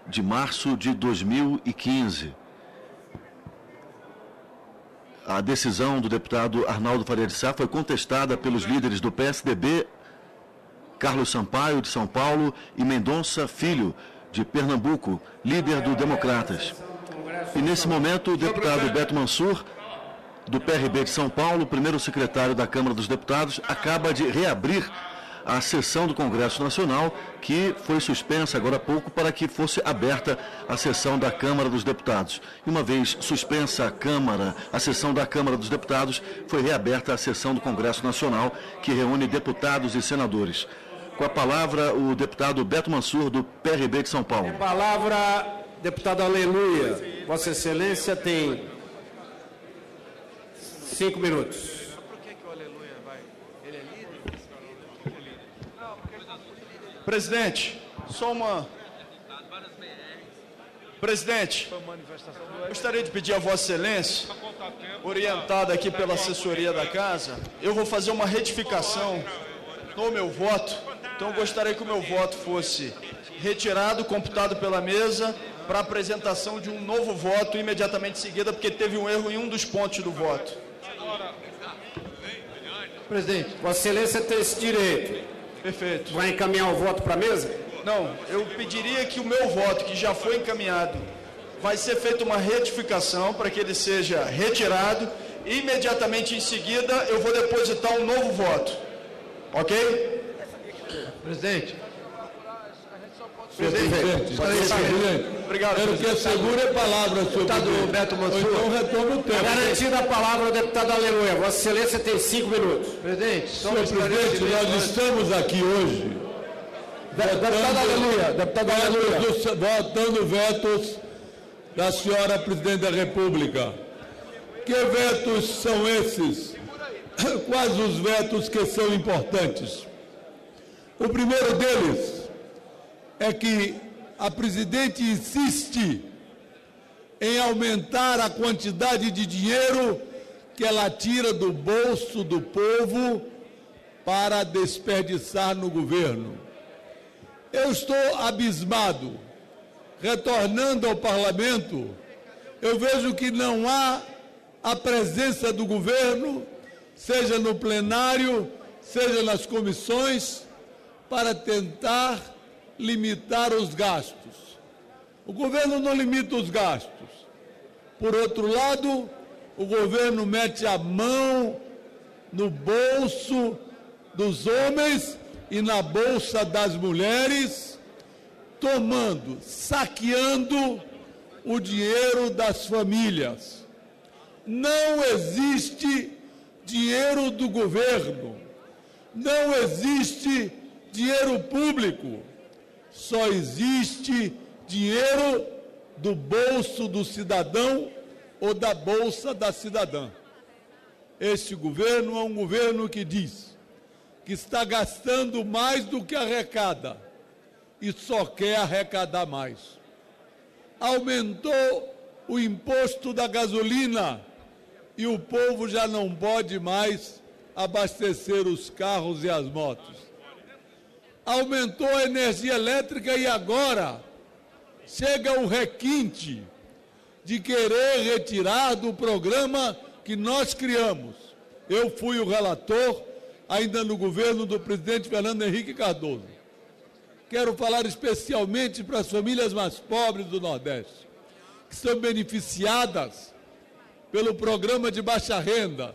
de março de 2015. A decisão do deputado Arnaldo Faria de Sá foi contestada pelos líderes do PSDB, Carlos Sampaio, de São Paulo, e Mendonça Filho, de Pernambuco, líder do Democratas. E, nesse momento, o deputado Beto Mansur, do PRB de São Paulo, primeiro secretário da Câmara dos Deputados, acaba de reabrir a sessão do Congresso Nacional, que foi suspensa agora há pouco para que fosse aberta a sessão da Câmara dos Deputados. E uma vez suspensa a sessão da Câmara dos Deputados, foi reaberta a sessão do Congresso Nacional, que reúne deputados e senadores. Com a palavra, o deputado Beto Mansur, do PRB de São Paulo. Com a palavra, deputado Aleluia. Vossa Excelência tem 5 minutos. Presidente, Presidente, gostaria de pedir a Vossa Excelência, orientada aqui pela assessoria da Casa, eu vou fazer uma retificação no meu voto, então eu gostaria que o meu voto fosse retirado, computado pela mesa, para apresentação de um novo voto imediatamente em seguida, porque teve um erro em um dos pontos do voto. Presidente, Vossa Excelência tem esse direito. Perfeito. Vai encaminhar o voto para a mesa? Não, eu pediria que o meu voto, que já foi encaminhado, vai ser feita uma retificação para que ele seja retirado. E imediatamente em seguida eu vou depositar um novo voto. Ok? Presidente. Obrigado, quero que assegure a palavra, senhor deputado Beto Mansur. Então retome o tempo. Garantida a palavra ao deputado Aleluia. Vossa Excelência tem 5 minutos. Presidente, senhor presidente, nós estamos aqui hoje Deputado Aleluia. votando vetos da senhora presidente da República. Que vetos são esses? Quais os vetos que são importantes? O primeiro deles é que a presidente insiste em aumentar a quantidade de dinheiro que ela tira do bolso do povo para desperdiçar no governo. Eu estou abismado. Retornando ao parlamento, eu vejo que não há a presença do governo, seja no plenário, seja nas comissões, para tentar limitar os gastos. O governo não limita os gastos. Por outro lado, o governo mete a mão no bolso dos homens e na bolsa das mulheres, tomando, saqueando o dinheiro das famílias. Não existe dinheiro do governo, não existe dinheiro público, só existe dinheiro do bolso do cidadão ou da bolsa da cidadã. Este governo é um governo que diz que está gastando mais do que arrecada e só quer arrecadar mais. Aumentou o imposto da gasolina e o povo já não pode mais abastecer os carros e as motos. Aumentou a energia elétrica e agora chega o requinte de querer retirar do programa que nós criamos. Eu fui o relator ainda no governo do presidente Fernando Henrique Cardoso. Quero falar especialmente para as famílias mais pobres do Nordeste, que são beneficiadas pelo programa de baixa renda,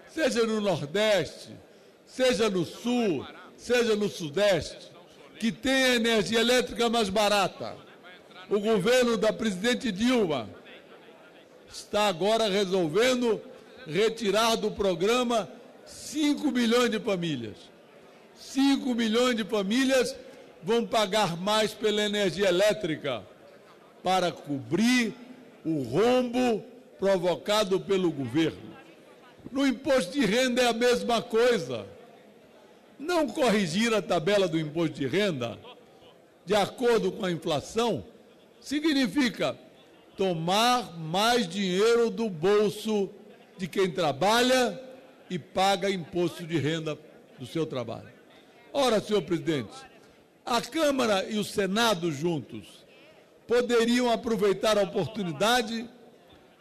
seja no Nordeste, seja no Sul, seja no Sudeste, que tem a energia elétrica mais barata. O governo da presidente Dilma está agora resolvendo retirar do programa 5 milhões de famílias. 5 milhões de famílias vão pagar mais pela energia elétrica para cobrir o rombo provocado pelo governo. No imposto de renda é a mesma coisa. Não corrigir a tabela do imposto de renda de acordo com a inflação significa tomar mais dinheiro do bolso de quem trabalha e paga imposto de renda do seu trabalho. Ora, senhor presidente, a Câmara e o Senado juntos poderiam aproveitar a oportunidade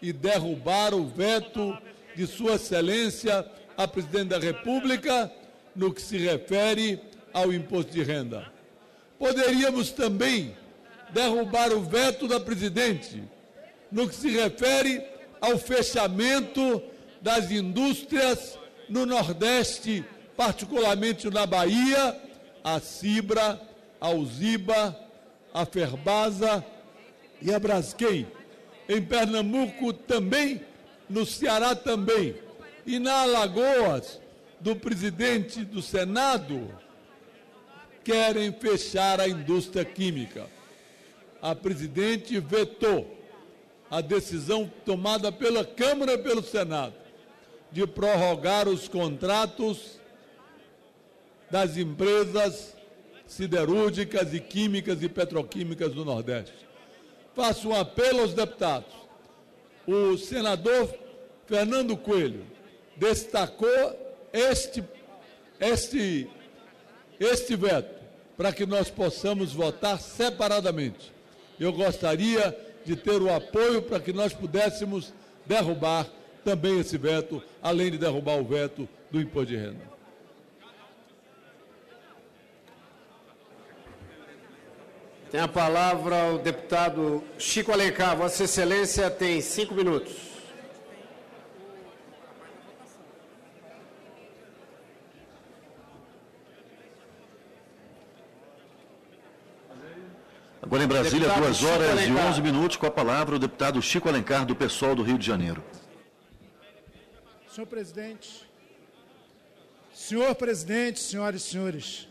e derrubar o veto de Sua Excelência, a Presidente da República, no que se refere ao imposto de renda. Poderíamos também derrubar o veto da Presidente, no que se refere ao fechamento das indústrias no Nordeste, particularmente na Bahia, a Cibra, a Uziba, a Ferbasa e a Braskem. Em Pernambuco também, no Ceará também. E na Alagoas, do presidente do Senado, querem fechar a indústria química. A presidente vetou a decisão tomada pela Câmara e pelo Senado de prorrogar os contratos das empresas siderúrgicas e químicas e petroquímicas do Nordeste. Faço um apelo aos deputados. O senador Fernando Coelho destacou este veto para que nós possamos votar separadamente. Eu gostaria de ter o apoio para que nós pudéssemos derrubar também esse veto, além de derrubar o veto do imposto de renda. Tem a palavra o deputado Chico Alencar. Vossa Excelência tem 5 minutos. Agora em Brasília, Deputado 2 horas Chico e Alencar. 11 minutos, com a palavra o deputado Chico Alencar, do PSOL do Rio de Janeiro. Senhor presidente, senhoras e senhores,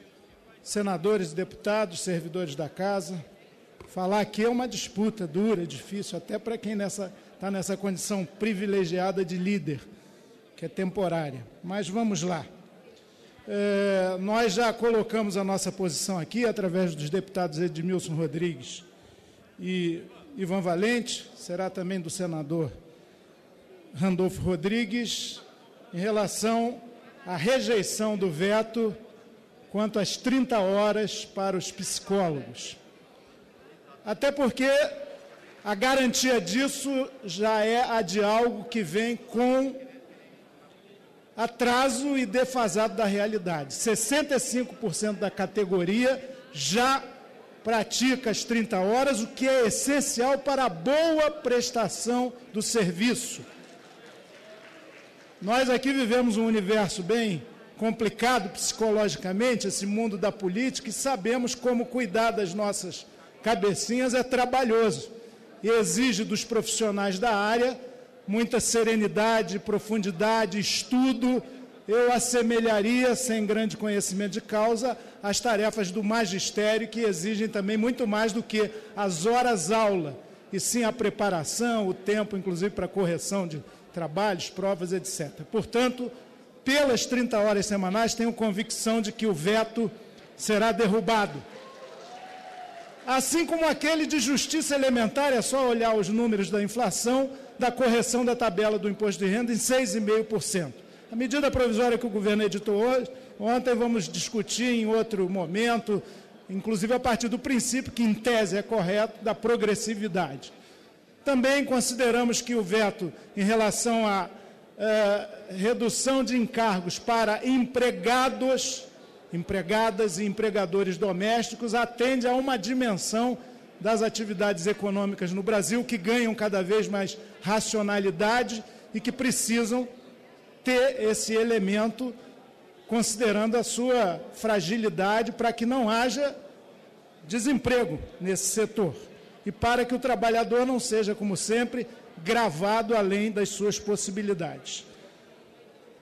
senadores, deputados, servidores da casa, falar aqui é uma disputa dura, difícil, até para quem está nessa condição privilegiada de líder, que é temporária. Mas vamos lá. Nós já colocamos a nossa posição aqui, através dos deputados Edmilson Rodrigues e Ivan Valente, será também do senador Randolfo Rodrigues, em relação à rejeição do veto quanto às 30 horas para os psicólogos. Até porque a garantia disso já é a de algo que vem com atraso e defasado da realidade. 65% da categoria já pratica as 30 horas, o que é essencial para a boa prestação do serviço. Nós aqui vivemos um universo bem complicado psicologicamente, esse mundo da política, e sabemos como cuidar das nossas cabecinhas é trabalhoso e exige dos profissionais da área muita serenidade, profundidade, estudo. Eu assemelharia, sem grande conhecimento de causa, as tarefas do magistério, que exigem também muito mais do que as horas-aula, e sim a preparação, o tempo, inclusive, para correção de trabalhos, provas, etc. Portanto, pelas 30 horas semanais, tenho convicção de que o veto será derrubado. Assim como aquele de justiça elementar, é só olhar os números da inflação, da correção da tabela do imposto de renda em 6,5%. A medida provisória que o governo editou ontem, vamos discutir em outro momento, inclusive a partir do princípio, que em tese é correto, da progressividade. Também consideramos que o veto em relação à redução de encargos para empregadas e empregadores domésticos atende a uma dimensão das atividades econômicas no Brasil que ganham cada vez mais racionalidade e que precisam ter esse elemento, considerando a sua fragilidade, para que não haja desemprego nesse setor e para que o trabalhador não seja, como sempre, gravado além das suas possibilidades.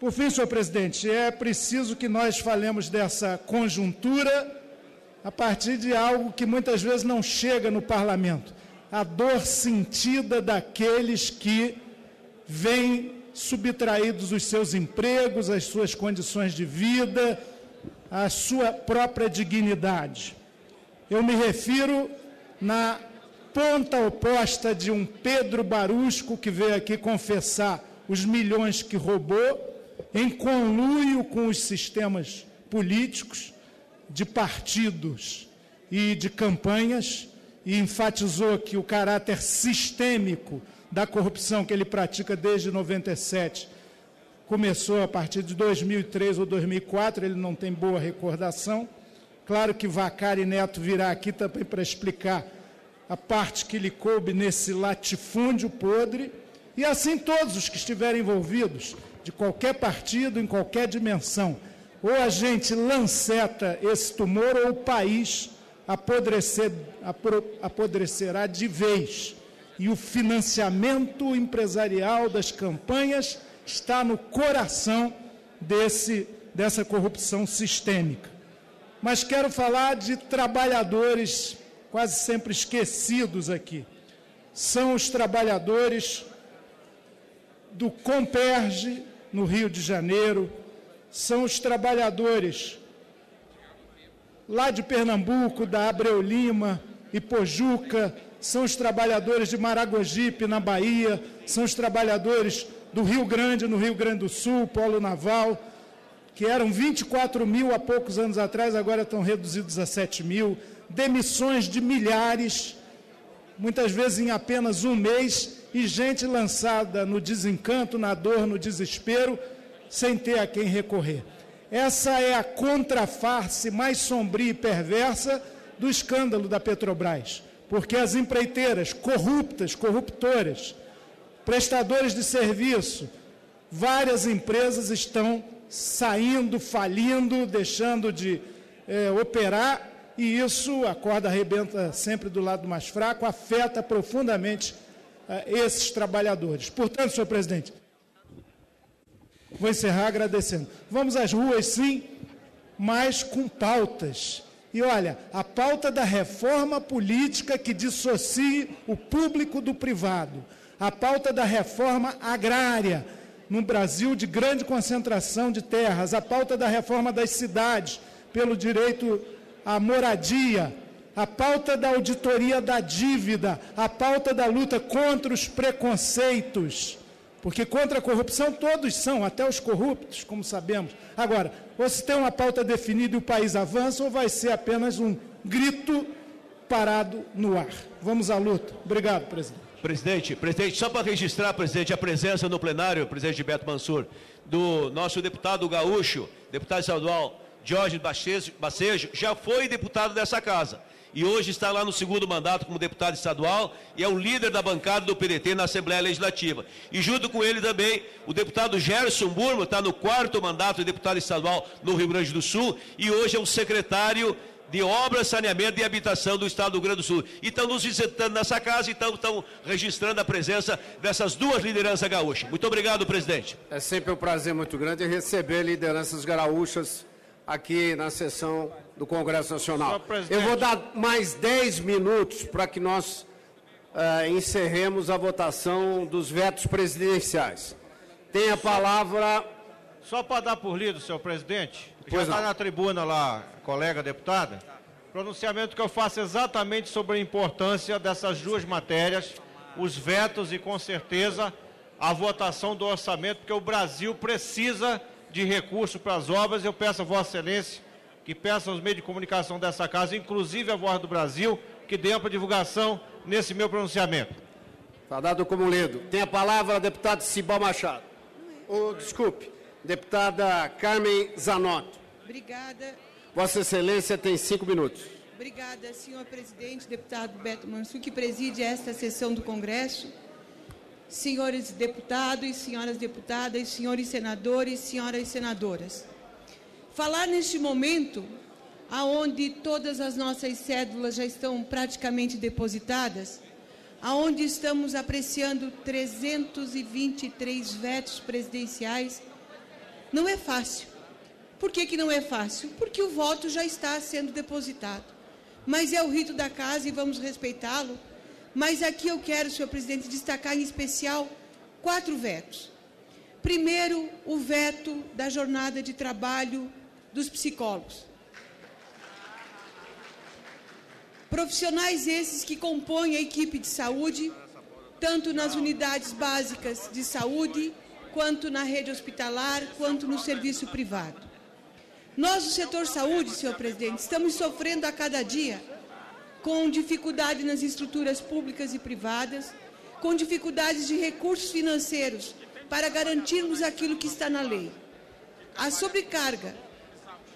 Por fim, senhor presidente, é preciso que nós falemos dessa conjuntura a partir de algo que muitas vezes não chega no parlamento, a dor sentida daqueles que vêm subtraídos os seus empregos, as suas condições de vida, a sua própria dignidade. Eu me refiro na ponta oposta de um Pedro Barusco que veio aqui confessar os milhões que roubou, em conluio com os sistemas políticos, de partidos e de campanhas, e enfatizou aqui o caráter sistêmico da corrupção que ele pratica desde 97. Começou a partir de 2003 ou 2004, ele não tem boa recordação. Claro que Vacari Neto virá aqui também para explicar a parte que lhe coube nesse latifúndio podre, e assim todos os que estiverem envolvidos, de qualquer partido, em qualquer dimensão. Ou a gente lanceta esse tumor, ou o país apodrecerá de vez. E o financiamento empresarial das campanhas está no coração dessa corrupção sistêmica. Mas quero falar de trabalhadores quase sempre esquecidos aqui. São os trabalhadores do Comperge, no Rio de Janeiro, são os trabalhadores lá de Pernambuco, da Abreu Lima e Pojuca, são os trabalhadores de Maragogipe, na Bahia, são os trabalhadores do Rio Grande, no Rio Grande do Sul, Polo Naval, que eram 24 mil há poucos anos atrás, agora estão reduzidos a 7 mil, demissões de milhares, muitas vezes em apenas um mês, e gente lançada no desencanto, na dor, no desespero, sem ter a quem recorrer. Essa é a contraface mais sombria e perversa do escândalo da Petrobras, porque as empreiteiras corruptas, corruptoras, prestadores de serviço, várias empresas estão saindo, falindo, deixando de operar, e isso, a corda arrebenta sempre do lado mais fraco, afeta profundamente esses trabalhadores. Portanto, senhor presidente, vou encerrar agradecendo. Vamos às ruas, sim, mas com pautas. E olha, a pauta da reforma política que dissocie o público do privado, a pauta da reforma agrária, num Brasil de grande concentração de terras, a pauta da reforma das cidades, pelo direito à moradia, a pauta da auditoria da dívida, a pauta da luta contra os preconceitos, porque contra a corrupção todos são, até os corruptos, como sabemos. Agora, ou se tem uma pauta definida e o país avança, ou vai ser apenas um grito parado no ar. Vamos à luta. Obrigado, presidente. Presidente, só para registrar, presidente, a presença no plenário, presidente Beto Mansur, do nosso deputado gaúcho, deputado estadual Jorge Bacejo, já foi deputado dessa casa. E hoje está lá no segundo mandato como deputado estadual e é o líder da bancada do PDT na Assembleia Legislativa. E junto com ele também o deputado Gerson Burmo, está no quarto mandato de deputado estadual no Rio Grande do Sul e hoje é o secretário de Obras, Saneamento e Habitação do Estado do Rio Grande do Sul. E estão nos visitando nessa casa e estão registrando a presença dessas duas lideranças gaúchas. Muito obrigado, presidente. É sempre um prazer muito grande receber lideranças gaúchas aqui na sessão do Congresso Nacional. Eu vou dar mais 10 minutos para que nós encerremos a votação dos vetos presidenciais. Tem a palavra... Só para dar por lido, senhor presidente, já está na tribuna lá, colega deputada, pronunciamento que eu faço exatamente sobre a importância dessas duas matérias, os vetos e, com certeza, a votação do orçamento, porque o Brasil precisa de recursos para as obras. Eu peço a Vossa Excelência que peça aos meios de comunicação dessa casa, inclusive a Voz do Brasil, que dê ampla divulgação nesse meu pronunciamento. Está dado como lido. Tem a palavra a deputada Cibal Machado. Desculpe, deputada Carmen Zanotto. Obrigada. Vossa Excelência tem 5 minutos. Obrigada, senhor presidente, deputado Beto Mansur, que preside esta sessão do Congresso. Senhores deputados, senhoras deputadas, senhores senadores, senhoras senadoras. Falar neste momento, aonde todas as nossas cédulas já estão praticamente depositadas, aonde estamos apreciando 323 vetos presidenciais, não é fácil. Por que não é fácil? Porque o voto já está sendo depositado. Mas é o rito da casa e vamos respeitá-lo. Mas aqui eu quero, senhor presidente, destacar em especial 4 vetos. Primeiro, o veto da jornada de trabalho dos psicólogos. Profissionais esses que compõem a equipe de saúde, tanto nas unidades básicas de saúde, quanto na rede hospitalar, quanto no serviço privado. Nós, do setor saúde, senhor presidente, estamos sofrendo a cada dia com dificuldade nas estruturas públicas e privadas, com dificuldades de recursos financeiros para garantirmos aquilo que está na lei. A sobrecarga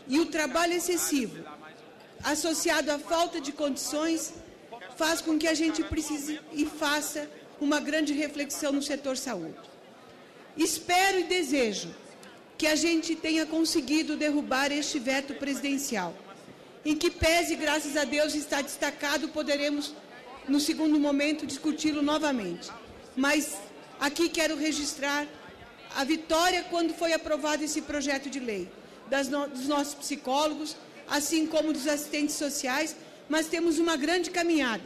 e o trabalho excessivo, associado à falta de condições, faz com que a gente precise e faça uma grande reflexão no setor saúde. Espero e desejo que a gente tenha conseguido derrubar este veto presidencial, em que pese, graças a Deus, está destacado, poderemos, no segundo momento, discuti-lo novamente. Mas aqui quero registrar a vitória quando foi aprovado esse projeto de lei, dos nossos psicólogos, assim como dos assistentes sociais, mas temos uma grande caminhada.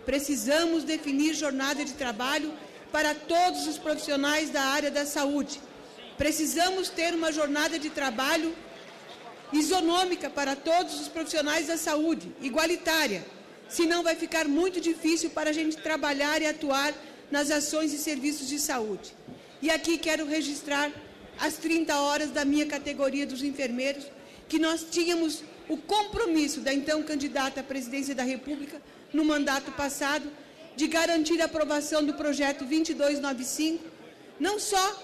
Precisamos definir jornada de trabalho para todos os profissionais da área da saúde. Precisamos ter uma jornada de trabalho isonômica para todos os profissionais da saúde, igualitária. Senão vai ficar muito difícil para a gente trabalhar e atuar nas ações e serviços de saúde. E aqui quero registrar as 30 horas da minha categoria dos enfermeiros, que nós tínhamos o compromisso da então candidata à presidência da República, no mandato passado, de garantir a aprovação do projeto 2295, não só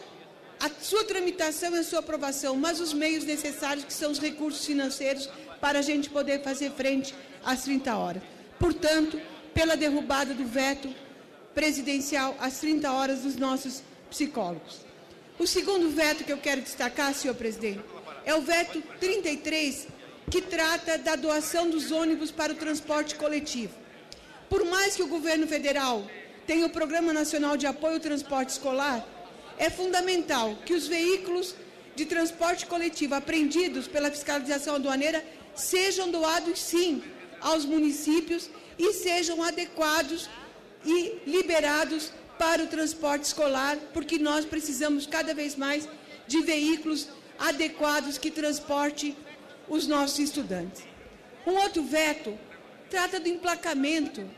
a sua tramitação e a sua aprovação, mas os meios necessários, que são os recursos financeiros, para a gente poder fazer frente às 30 horas. Portanto, pela derrubada do veto presidencial às 30 horas dos nossos psicólogos. O segundo veto que eu quero destacar, senhor presidente, é o veto 33, que trata da doação dos ônibus para o transporte coletivo. Por mais que o governo federal tenha o Programa Nacional de Apoio ao Transporte Escolar, é fundamental que os veículos de transporte coletivo apreendidos pela fiscalização aduaneira sejam doados, sim, aos municípios e sejam adequados e liberados para o transporte escolar, porque nós precisamos cada vez mais de veículos adequados que transportem os nossos estudantes. Um outro veto trata do emplacamento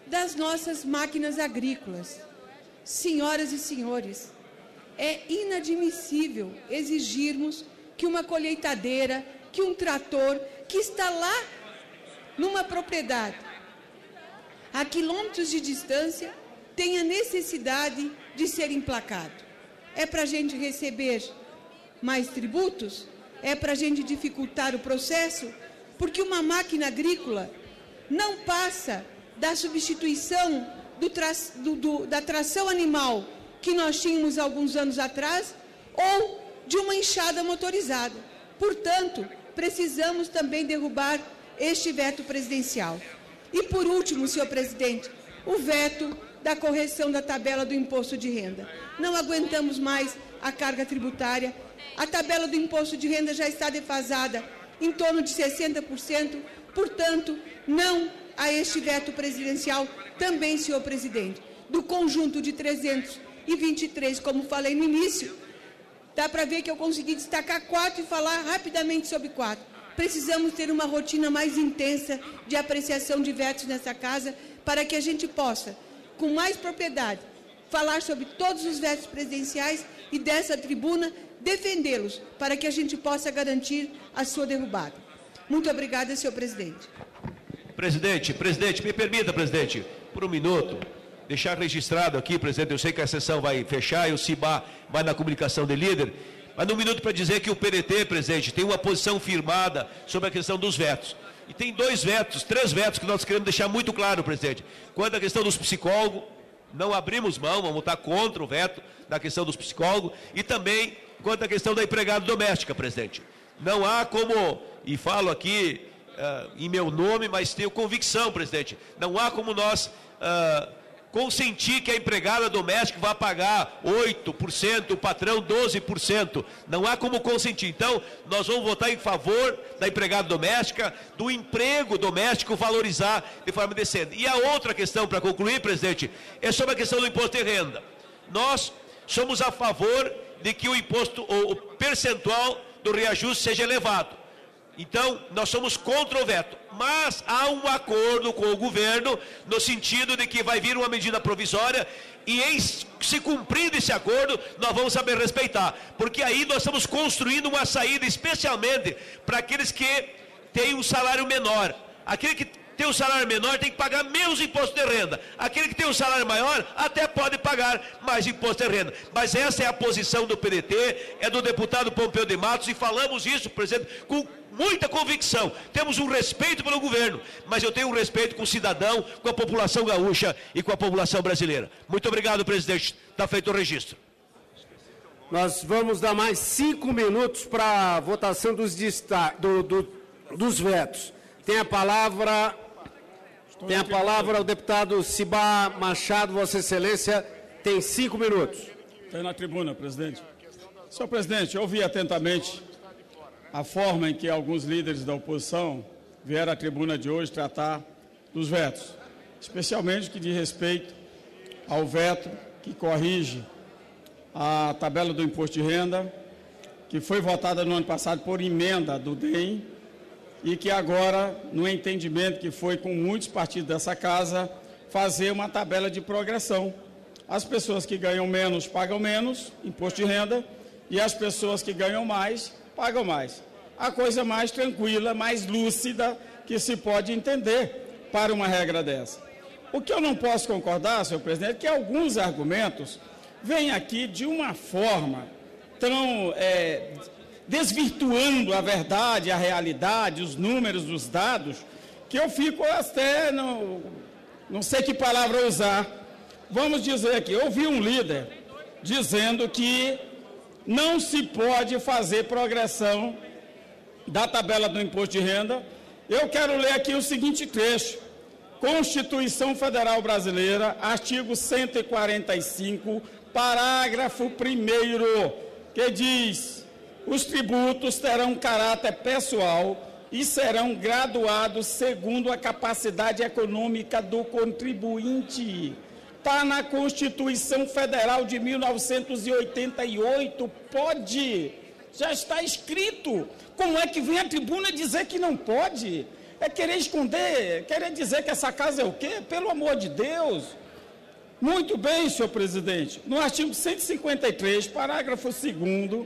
das nossas máquinas agrícolas. Senhoras e senhores, é inadmissível exigirmos que uma colheitadeira, que um trator, que está lá numa propriedade, a quilômetros de distância, tenha necessidade de ser emplacado. É para a gente receber mais tributos? É para a gente dificultar o processo? Porque uma máquina agrícola não passa da substituição da tração animal que nós tínhamos alguns anos atrás, ou de uma enxada motorizada. Portanto, precisamos também derrubar este veto presidencial. E por último, senhor presidente, o veto da correção da tabela do imposto de renda. Não aguentamos mais a carga tributária. A tabela do imposto de renda já está defasada em torno de 60%, portanto, não a este veto presidencial também, senhor presidente. Do conjunto de 323, como falei no início, dá para ver que eu consegui destacar 4 e falar rapidamente sobre 4. Precisamos ter uma rotina mais intensa de apreciação de vetos nessa casa, para que a gente possa, com mais propriedade, falar sobre todos os vetos presidenciais e dessa tribuna defendê-los, para que a gente possa garantir a sua derrubada. Muito obrigada, senhor presidente. Presidente, me permita, presidente, por um minuto, deixar registrado aqui, presidente, eu sei que a sessão vai fechar e o Cibá vai na comunicação de líder, mas um minuto para dizer que o PDT, presidente, tem uma posição firmada sobre a questão dos vetos. E tem 3 vetos que nós queremos deixar muito claro, presidente. Quanto à questão dos psicólogos, não abrimos mão, vamos votar contra o veto da questão dos psicólogos, e também quanto à questão da empregada doméstica, presidente. Não há como, e falo aqui em meu nome, mas tenho convicção, presidente, não há como nós consentir que a empregada doméstica vá pagar 8%, o patrão 12%. Não há como consentir. Então, nós vamos votar em favor da empregada doméstica, do emprego doméstico, valorizar de forma decente. E a outra questão, para concluir, presidente, é sobre a questão do imposto de renda. Nós somos a favor de que o imposto, o percentual do reajuste seja elevado. Então, nós somos contra o veto, mas há um acordo com o governo no sentido de que vai vir uma medida provisória e se cumprindo esse acordo, nós vamos saber respeitar, porque aí nós estamos construindo uma saída especialmente para aqueles que têm um salário menor. Aquele que tem um salário menor tem que pagar menos imposto de renda. Aquele que tem um salário maior até pode pagar mais imposto de renda. Mas essa é a posição do PDT, é do deputado Pompeu de Matos, e falamos isso, presidente, com muita convicção. Temos um respeito pelo governo, mas eu tenho um respeito com o cidadão, com a população gaúcha e com a população brasileira. Muito obrigado, presidente. Está feito o registro. Nós vamos dar mais 5 minutos para a votação dos vetos. Tem a palavra o deputado Cibá Machado, Vossa Excelência, tem 5 minutos. Está na tribuna, presidente. Senhor presidente, eu ouvi atentamente a forma em que alguns líderes da oposição vieram à tribuna de hoje tratar dos vetos, especialmente o que diz respeito ao veto que corrige a tabela do imposto de renda, que foi votada no ano passado por emenda do DEM, e que agora, no entendimento que foi com muitos partidos dessa casa, fazer uma tabela de progressão. As pessoas que ganham menos pagam menos imposto de renda, e as pessoas que ganham mais pagam mais. A coisa mais tranquila, mais lúcida que se pode entender para uma regra dessa. O que eu não posso concordar, senhor presidente, é que alguns argumentos vêm aqui de uma forma tão desvirtuando a verdade, a realidade, os números, os dados, que eu fico até, não sei que palavra usar. Vamos dizer aqui, eu ouvi um líder dizendo que não se pode fazer progressão da tabela do imposto de renda. Eu quero ler aqui o seguinte trecho. Constituição Federal Brasileira, artigo 145, parágrafo 1º, que diz: os tributos terão caráter pessoal e serão graduados segundo a capacidade econômica do contribuinte. Está na Constituição Federal de 1988, pode, já está escrito. Como é que vem a tribuna dizer que não pode? É querer esconder, querer dizer que essa casa é o quê? Pelo amor de Deus. Muito bem, senhor presidente. No artigo 153, parágrafo 2º,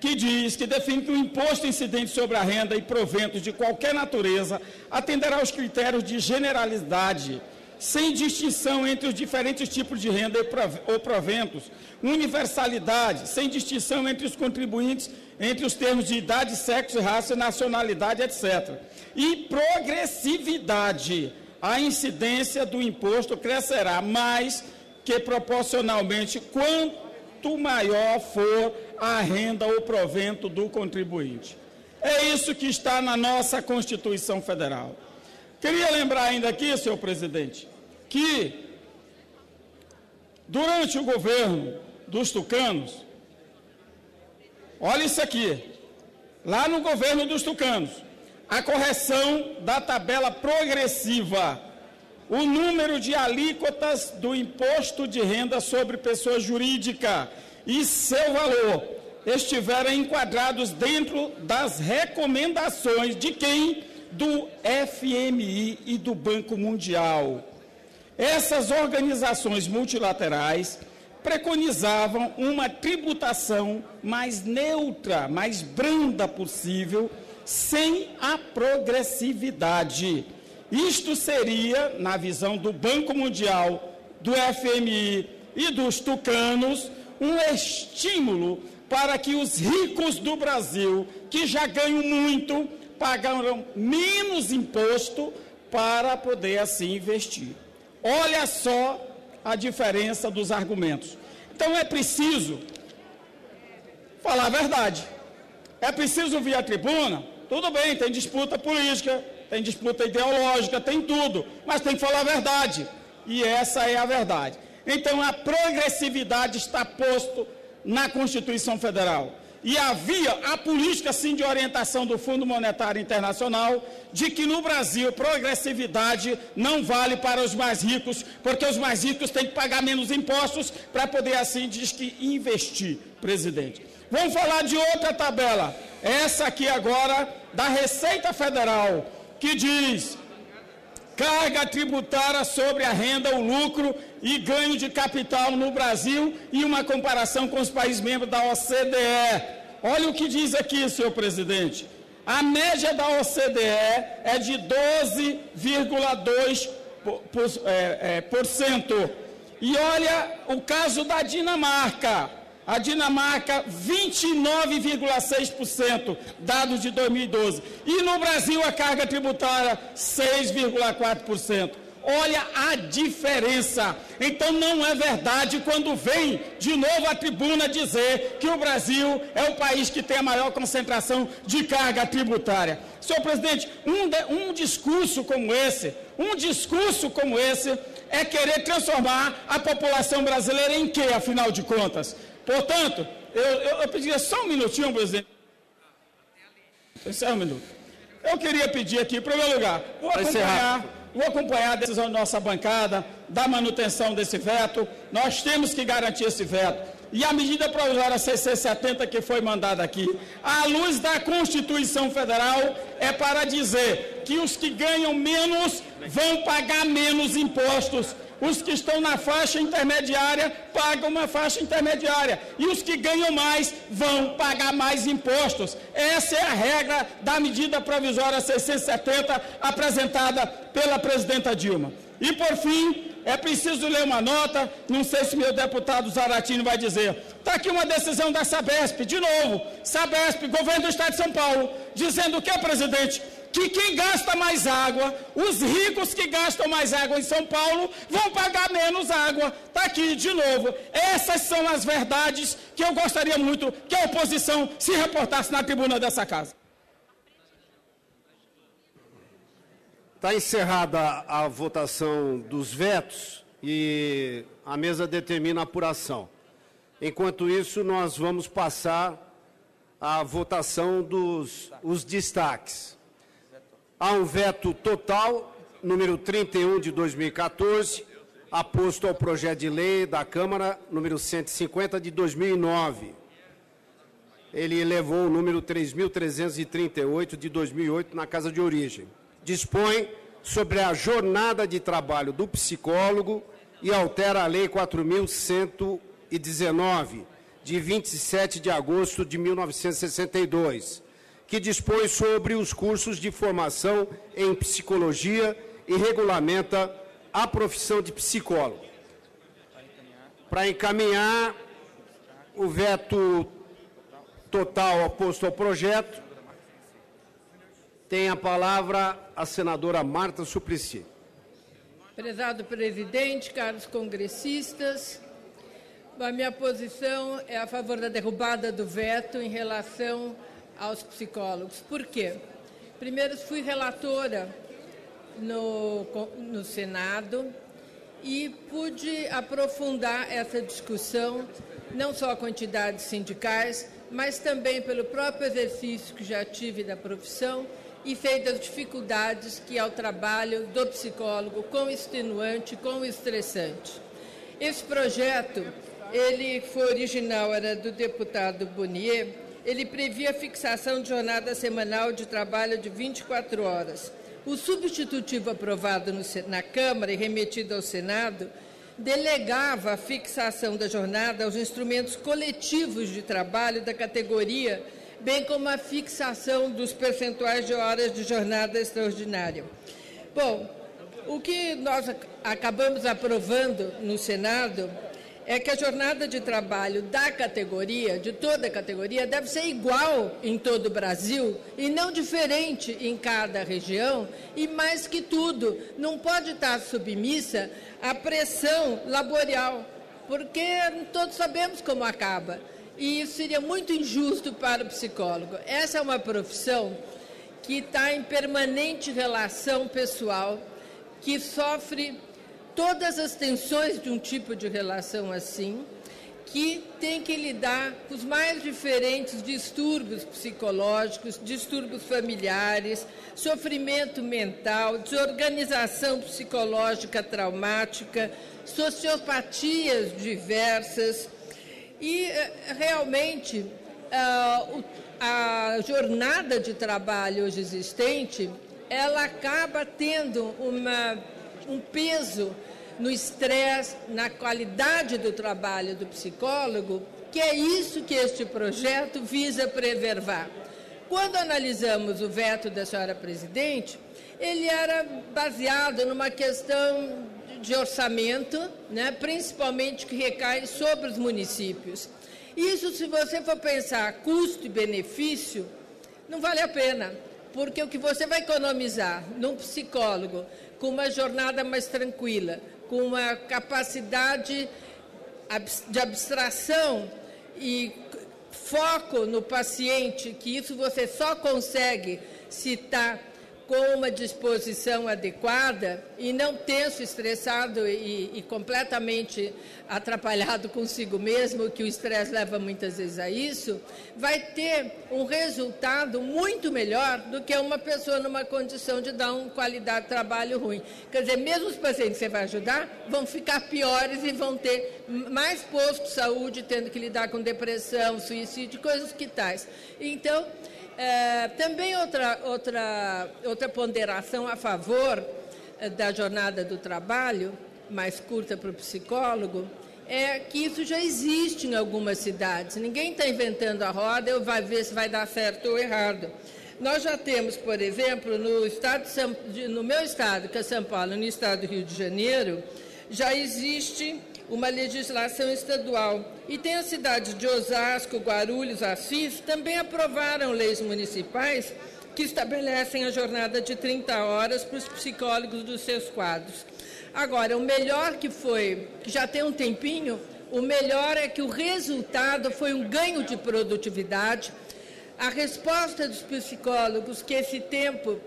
que diz, que define que o imposto incidente sobre a renda e proventos de qualquer natureza atenderá aos critérios de generalidade, sem distinção entre os diferentes tipos de renda ou proventos, universalidade, sem distinção entre os contribuintes, entre os termos de idade, sexo, raça, nacionalidade, etc. E progressividade. A incidência do imposto crescerá mais que proporcionalmente quanto maior for a renda ou provento do contribuinte. É isso que está na nossa Constituição Federal. Queria lembrar ainda aqui, senhor presidente, que durante o governo dos tucanos, olha isso aqui, lá no governo dos tucanos, a correção da tabela progressiva, o número de alíquotas do imposto de renda sobre pessoa jurídica e seu valor estiveram enquadrados dentro das recomendações de quem? Do FMI e do Banco Mundial. Essas organizações multilaterais preconizavam uma tributação mais neutra, mais branda possível, sem a progressividade. Isto seria, na visão do Banco Mundial, do FMI e dos tucanos, um estímulo para que os ricos do Brasil, que já ganham muito, pagaram menos imposto para poder assim investir. Olha só a diferença dos argumentos. Então é preciso falar a verdade. É preciso vir à tribuna, tudo bem, tem disputa política, tem disputa ideológica, tem tudo, mas tem que falar a verdade. E essa é a verdade. Então a progressividade está posto na Constituição Federal. E havia a política, sim, de orientação do Fundo Monetário Internacional, de que no Brasil progressividade não vale para os mais ricos, porque os mais ricos têm que pagar menos impostos para poder, assim, diz que investir, presidente. Vamos falar de outra tabela, essa aqui agora, da Receita Federal, que diz: carga tributária sobre a renda, o lucro e ganho de capital no Brasil e uma comparação com os países membros da OCDE. Olha o que diz aqui, senhor presidente. A média da OCDE é de 12,2%. E olha o caso da Dinamarca. A Dinamarca, 29,6%, dados de 2012. E no Brasil, a carga tributária, 6,4%. Olha a diferença. Então não é verdade quando vem de novo à tribuna dizer que o Brasil é o país que tem a maior concentração de carga tributária. Senhor presidente, um discurso como esse é querer transformar a população brasileira em quê, afinal de contas? Portanto, eu pediria só um minutinho, presidente. Só um minuto. Eu queria pedir aqui, em primeiro lugar, vou acompanhar a decisão da nossa bancada, da manutenção desse veto. Nós temos que garantir esse veto. E a medida provisória 670 que foi mandada aqui, à luz da Constituição Federal, é para dizer que os que ganham menos vão pagar menos impostos. Os que estão na faixa intermediária pagam uma faixa intermediária. E os que ganham mais vão pagar mais impostos. Essa é a regra da medida provisória 670 apresentada pela presidenta Dilma. E, por fim, é preciso ler uma nota, não sei se meu deputado Zaratini vai dizer. Está aqui uma decisão da Sabesp, de novo. Sabesp, governo do Estado de São Paulo, dizendo o que, presidente? Que quem gasta mais água, os ricos que gastam mais água em São Paulo, vão pagar menos água. Está aqui, de novo. Essas são as verdades que eu gostaria muito que a oposição se reportasse na tribuna dessa casa. Está encerrada a votação dos vetos e a mesa determina a apuração. Enquanto isso, nós vamos passar à votação dos destaques. Há um veto total, número 31 de 2014, aposto ao projeto de lei da Câmara, número 150 de 2009. Ele elevou o número 3.338 de 2008 na casa de origem. Dispõe sobre a jornada de trabalho do psicólogo e altera a Lei 4.119, de 27 de agosto de 1962, que dispõe sobre os cursos de formação em psicologia e regulamenta a profissão de psicólogo. Para encaminhar o veto total oposto ao projeto, tem a palavra a senadora Marta Suplicy. Prezado presidente, caros congressistas, a minha posição é a favor da derrubada do veto em relação aos psicólogos. Por quê? Primeiro, fui relatora no Senado e pude aprofundar essa discussão, não só a quantidade sindicais, mas também pelo próprio exercício que já tive da profissão e sei das dificuldades que é o trabalho do psicólogo, quão extenuante, quão estressante. Esse projeto, ele foi original, era do deputado Bonier. Ele previa a fixação de jornada semanal de trabalho de 24 horas. O substitutivo aprovado na Câmara e remetido ao Senado delegava a fixação da jornada aos instrumentos coletivos de trabalho da categoria, bem como a fixação dos percentuais de horas de jornada extraordinária. Bom, o que nós acabamos aprovando no Senado é que a jornada de trabalho da categoria, de toda a categoria, deve ser igual em todo o Brasil e não diferente em cada região e, mais que tudo, não pode estar submissa à pressão laboral, porque todos sabemos como acaba e isso seria muito injusto para o psicólogo. Essa é uma profissão que está em permanente relação pessoal, que sofre todas as tensões de um tipo de relação assim, que tem que lidar com os mais diferentes distúrbios psicológicos, distúrbios familiares, sofrimento mental, desorganização psicológica traumática, sociopatias diversas. E, realmente, a jornada de trabalho hoje existente, ela acaba tendo um peso no estresse, na qualidade do trabalho do psicólogo, que é isso que este projeto visa preservar. Quando analisamos o veto da senhora presidente, ele era baseado numa questão de orçamento, né, principalmente que recai sobre os municípios. Isso, se você for pensar custo e benefício, não vale a pena, porque o que você vai economizar num psicólogo com uma jornada mais tranquila, com uma capacidade de abstração e foco no paciente, que isso você só consegue se está com uma disposição adequada e não tenso, estressado e completamente atrapalhado consigo mesmo, que o estresse leva muitas vezes a isso, vai ter um resultado muito melhor do que uma pessoa numa condição de dar uma qualidade de trabalho ruim. Quer dizer, mesmo os pacientes que você vai ajudar vão ficar piores e vão ter mais posto de saúde, tendo que lidar com depressão, suicídio, coisas que tais. Então, também outra ponderação a favor da jornada do trabalho, mais curta para o psicólogo, é que isso já existe em algumas cidades. Ninguém está inventando a roda, eu vai ver se vai dar certo ou errado. Nós já temos, por exemplo, no meu estado, que é São Paulo, no estado do Rio de Janeiro, já existe uma legislação estadual. E tem as cidades de Osasco, Guarulhos, Assis, também aprovaram leis municipais que estabelecem a jornada de 30 horas para os psicólogos dos seus quadros. Agora, o melhor que já tem um tempinho, o melhor é que o resultado foi um ganho de produtividade. A resposta dos psicólogos, que esse tempo,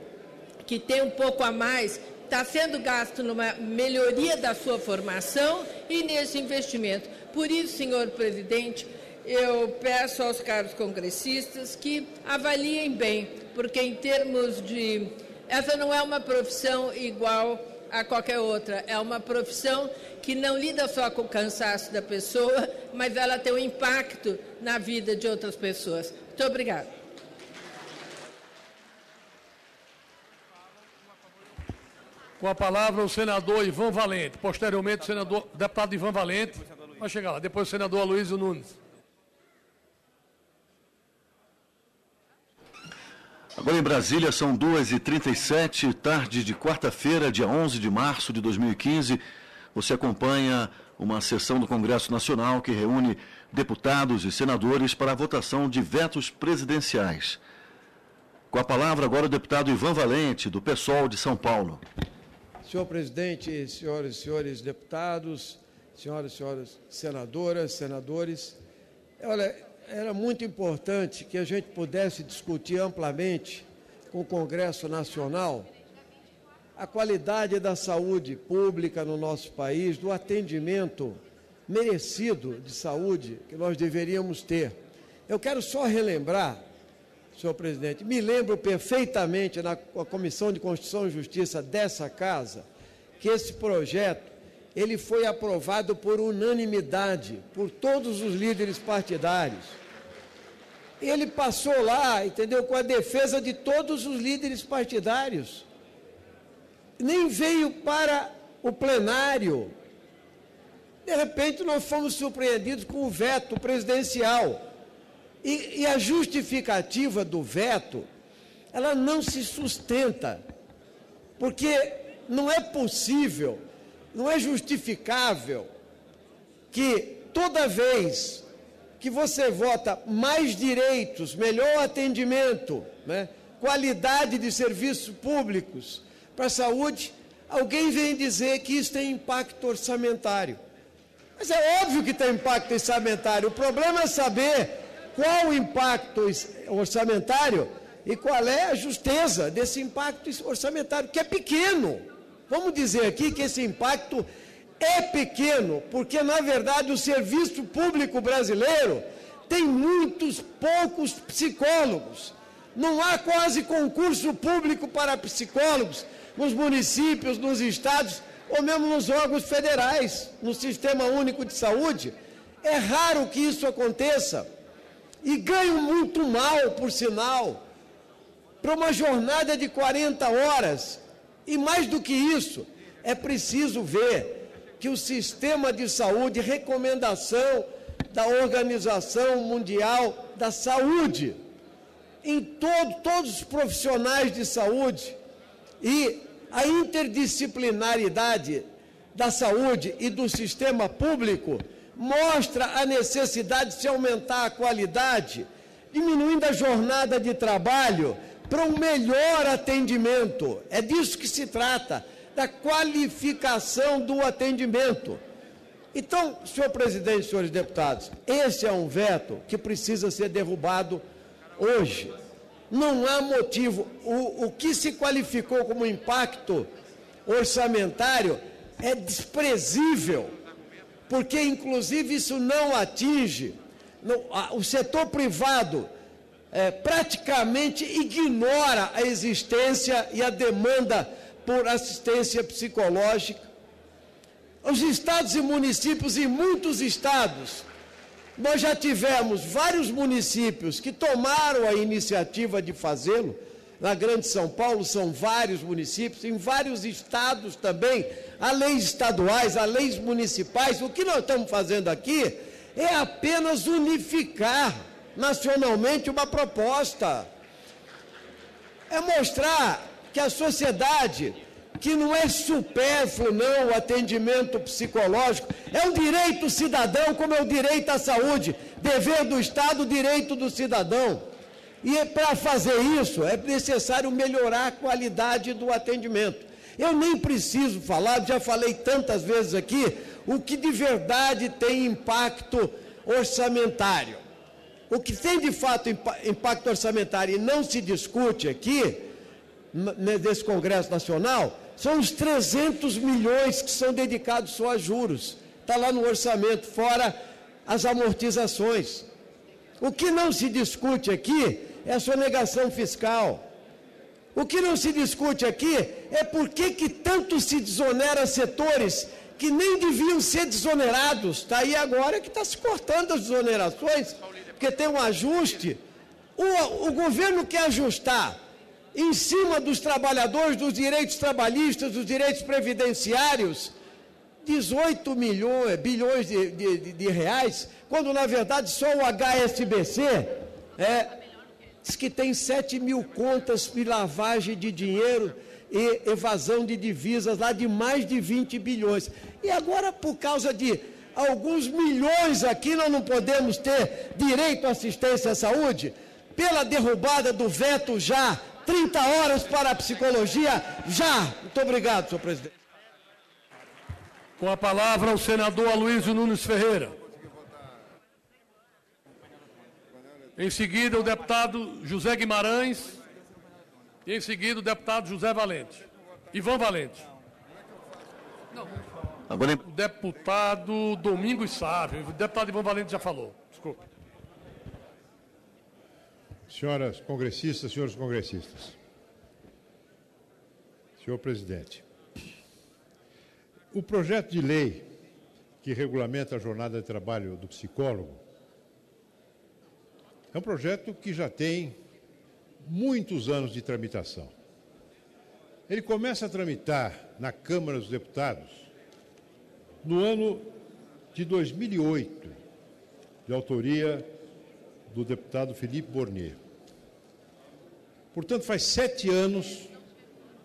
que tem um pouco a mais, está sendo gasto numa melhoria da sua formação e nesse investimento. Por isso, senhor presidente, eu peço aos caros congressistas que avaliem bem, porque em termos de... Essa não é uma profissão igual a qualquer outra, é uma profissão que não lida só com o cansaço da pessoa, mas ela tem um impacto na vida de outras pessoas. Muito obrigada. Com a palavra o senador Ivan Valente. Posteriormente, o deputado Ivan Valente vai chegar lá. Depois o senador Aloysio Nunes. Agora em Brasília são 2h37, tarde de quarta-feira, dia 11 de março de 2015. Você acompanha uma sessão do Congresso Nacional que reúne deputados e senadores para a votação de vetos presidenciais. Com a palavra agora o deputado Ivan Valente, do PSOL de São Paulo. Senhor presidente, senhoras e senhores deputados, senhoras e senhores senadoras, senadores, olha, era muito importante que a gente pudesse discutir amplamente com o Congresso Nacional a qualidade da saúde pública no nosso país, do atendimento merecido de saúde que nós deveríamos ter. Eu quero só relembrar, senhor presidente, me lembro perfeitamente na Comissão de Constituição e Justiça dessa casa, que esse projeto ele foi aprovado por unanimidade, por todos os líderes partidários. Ele passou lá, entendeu, com a defesa de todos os líderes partidários. Nem veio para o plenário. De repente, nós fomos surpreendidos com o veto presidencial. E a justificativa do veto, ela não se sustenta, porque não é possível, não é justificável que toda vez que você vota mais direitos, melhor atendimento, né, qualidade de serviços públicos para a saúde, alguém vem dizer que isso tem impacto orçamentário. Mas é óbvio que tem impacto orçamentário, o problema é saber qual o impacto orçamentário e qual é a justeza desse impacto orçamentário, que é pequeno. Vamos dizer aqui que esse impacto é pequeno, porque, na verdade, o serviço público brasileiro tem muitos poucos psicólogos. Não há quase concurso público para psicólogos nos municípios, nos estados, ou mesmo nos órgãos federais, no Sistema Único de Saúde. É raro que isso aconteça. E ganham muito mal, por sinal, para uma jornada de 40 horas. E mais do que isso, é preciso ver que o sistema de saúde, recomendação da Organização Mundial da Saúde, em todos os profissionais de saúde, e a interdisciplinaridade da saúde e do sistema público mostra a necessidade de se aumentar a qualidade, diminuindo a jornada de trabalho para um melhor atendimento. É disso que se trata, da qualificação do atendimento. Então, senhor presidente, senhores deputados, esse é um veto que precisa ser derrubado hoje. Não há motivo. O que se qualificou como impacto orçamentário é desprezível, porque, inclusive, isso não atinge. O setor privado praticamente ignora a existência e a demanda por assistência psicológica. Os estados e municípios, em muitos estados, nós já tivemos vários municípios que tomaram a iniciativa de fazê-lo. Na Grande São Paulo são vários municípios, em vários estados também, há leis estaduais, há leis municipais. O que nós estamos fazendo aqui é apenas unificar nacionalmente uma proposta. É mostrar que a sociedade, que não é supérfluo, não, o atendimento psicológico, é um direito cidadão, como é o direito à saúde, dever do Estado, direito do cidadão. E para fazer isso, é necessário melhorar a qualidade do atendimento. Eu nem preciso falar, já falei tantas vezes aqui, o que de verdade tem impacto orçamentário. O que tem de fato impacto orçamentário e não se discute aqui, nesse Congresso Nacional, são os 300 milhões que são dedicados só a juros. Está lá no orçamento, fora as amortizações. O que não se discute aqui é a sonegação fiscal. O que não se discute aqui é por que tanto se desonera setores que nem deviam ser desonerados. Está aí agora que está se cortando as desonerações, porque tem um ajuste. O governo quer ajustar em cima dos trabalhadores, dos direitos trabalhistas, dos direitos previdenciários, 18 bilhões de reais, quando na verdade só o HSBC diz que tem 7 mil contas de lavagem de dinheiro e evasão de divisas lá de mais de 20 bilhões. E agora, por causa de alguns milhões aqui, nós não podemos ter direito à assistência à saúde? Pela derrubada do veto já, 30 horas para a psicologia, já. Muito obrigado, senhor presidente. Com a palavra o senador Aloysio Nunes Ferreira. Em seguida, o deputado José Guimarães. E em seguida, o deputado José Valente. Ivan Valente. Agora... O deputado Domingos Sávio. O deputado Ivan Valente já falou. Desculpe. Senhoras congressistas, senhores congressistas. Senhor presidente, o projeto de lei que regulamenta a jornada de trabalho do psicólogo é um projeto que já tem muitos anos de tramitação. Ele começa a tramitar na Câmara dos Deputados no ano de 2008, de autoria do deputado Felipe Bornier. Portanto, faz 7 anos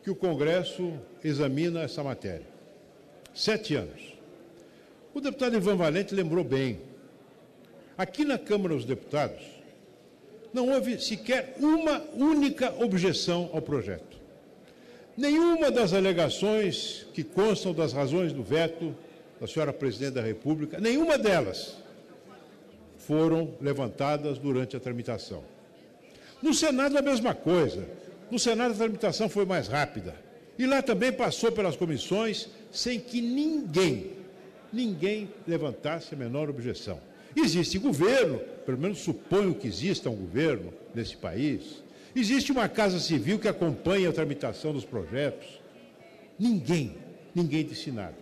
que o Congresso examina essa matéria. 7 anos. O deputado Ivan Valente lembrou bem. Aqui na Câmara dos Deputados, não houve sequer uma única objeção ao projeto. Nenhuma das alegações que constam das razões do veto da senhora Presidente da República, nenhuma delas foram levantadas durante a tramitação. No Senado, a mesma coisa. No Senado, a tramitação foi mais rápida. E lá também passou pelas comissões sem que ninguém levantasse a menor objeção. Existe governo, pelo menos suponho que exista um governo nesse país. Existe uma Casa Civil que acompanha a tramitação dos projetos. Ninguém disse nada.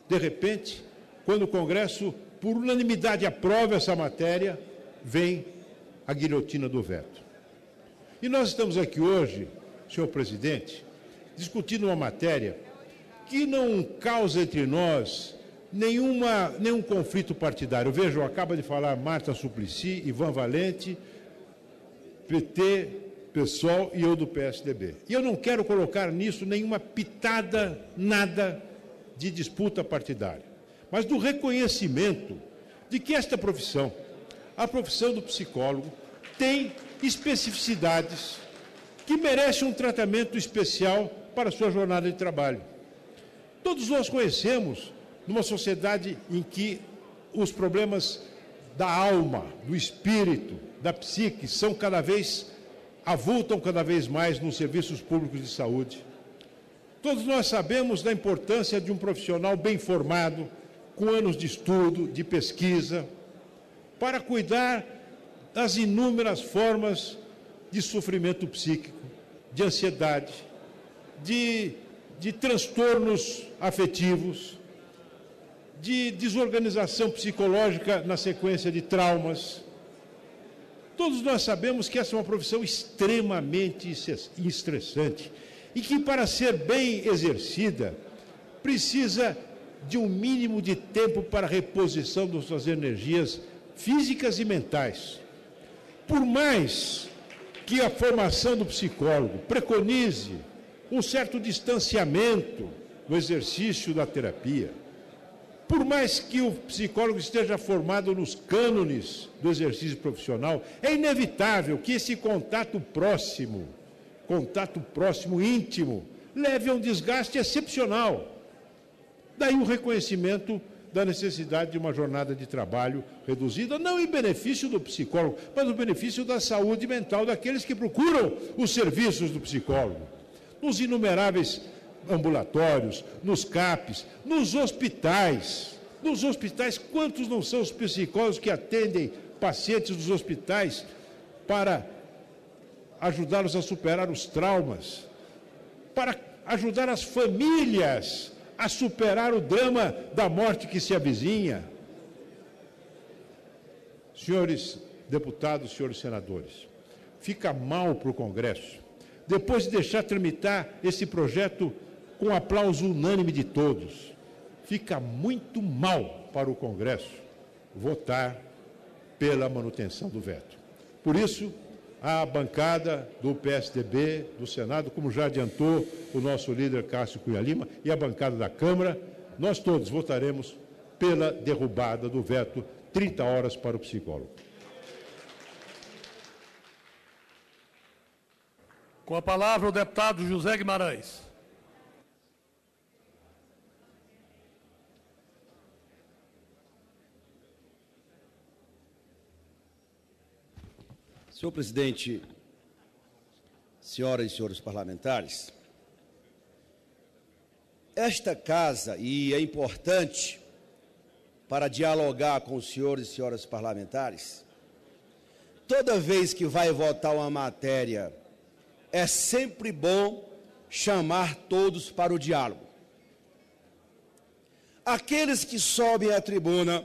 De repente, quando o Congresso, por unanimidade, aprova essa matéria, vem a guilhotina do veto. E nós estamos aqui hoje, senhor presidente, discutindo uma matéria que não causa entre nós nenhum conflito partidário. Vejam, acaba de falar Marta Suplicy, Ivan Valente, PT, PSOL e eu do PSDB. E eu não quero colocar nisso nenhuma pitada, nada de disputa partidária, mas do reconhecimento de que esta profissão, a profissão do psicólogo, tem especificidades que merecem um tratamento especial para a sua jornada de trabalho. Todos nós conhecemos, numa sociedade em que os problemas da alma, do espírito, da psique avultam cada vez mais nos serviços públicos de saúde. Todos nós sabemos da importância de um profissional bem formado, com anos de estudo, de pesquisa, para cuidar das inúmeras formas de sofrimento psíquico, de ansiedade, de transtornos afetivos, de desorganização psicológica na sequência de traumas. Todos nós sabemos que essa é uma profissão extremamente estressante e que, para ser bem exercida, precisa de um mínimo de tempo para a reposição das suas energias físicas e mentais. Por mais que a formação do psicólogo preconize um certo distanciamento no exercício da terapia, por mais que o psicólogo esteja formado nos cânones do exercício profissional, é inevitável que esse contato próximo, íntimo, leve a um desgaste excepcional. Daí o reconhecimento da necessidade de uma jornada de trabalho reduzida, não em benefício do psicólogo, mas no benefício da saúde mental daqueles que procuram os serviços do psicólogo. Nos inumeráveis ambulatórios, nos CAPs, nos hospitais. Nos hospitais, quantos não são os psicólogos que atendem pacientes dos hospitais para ajudá-los a superar os traumas, para ajudar as famílias a superar o drama da morte que se avizinha? Senhores deputados, senhores senadores, fica mal para o Congresso, depois de deixar tramitar esse projeto com aplauso unânime de todos, fica muito mal para o Congresso votar pela manutenção do veto. Por isso, a bancada do PSDB, do Senado, como já adiantou o nosso líder Cássio Cunha Lima, e a bancada da Câmara, nós todos votaremos pela derrubada do veto 30 horas para o psicólogo. Com a palavra o deputado José Guimarães. Senhor presidente, senhoras e senhores parlamentares, esta casa, e é importante para dialogar com os senhores e senhoras parlamentares, toda vez que vai votar uma matéria, é sempre bom chamar todos para o diálogo. Aqueles que sobem à tribuna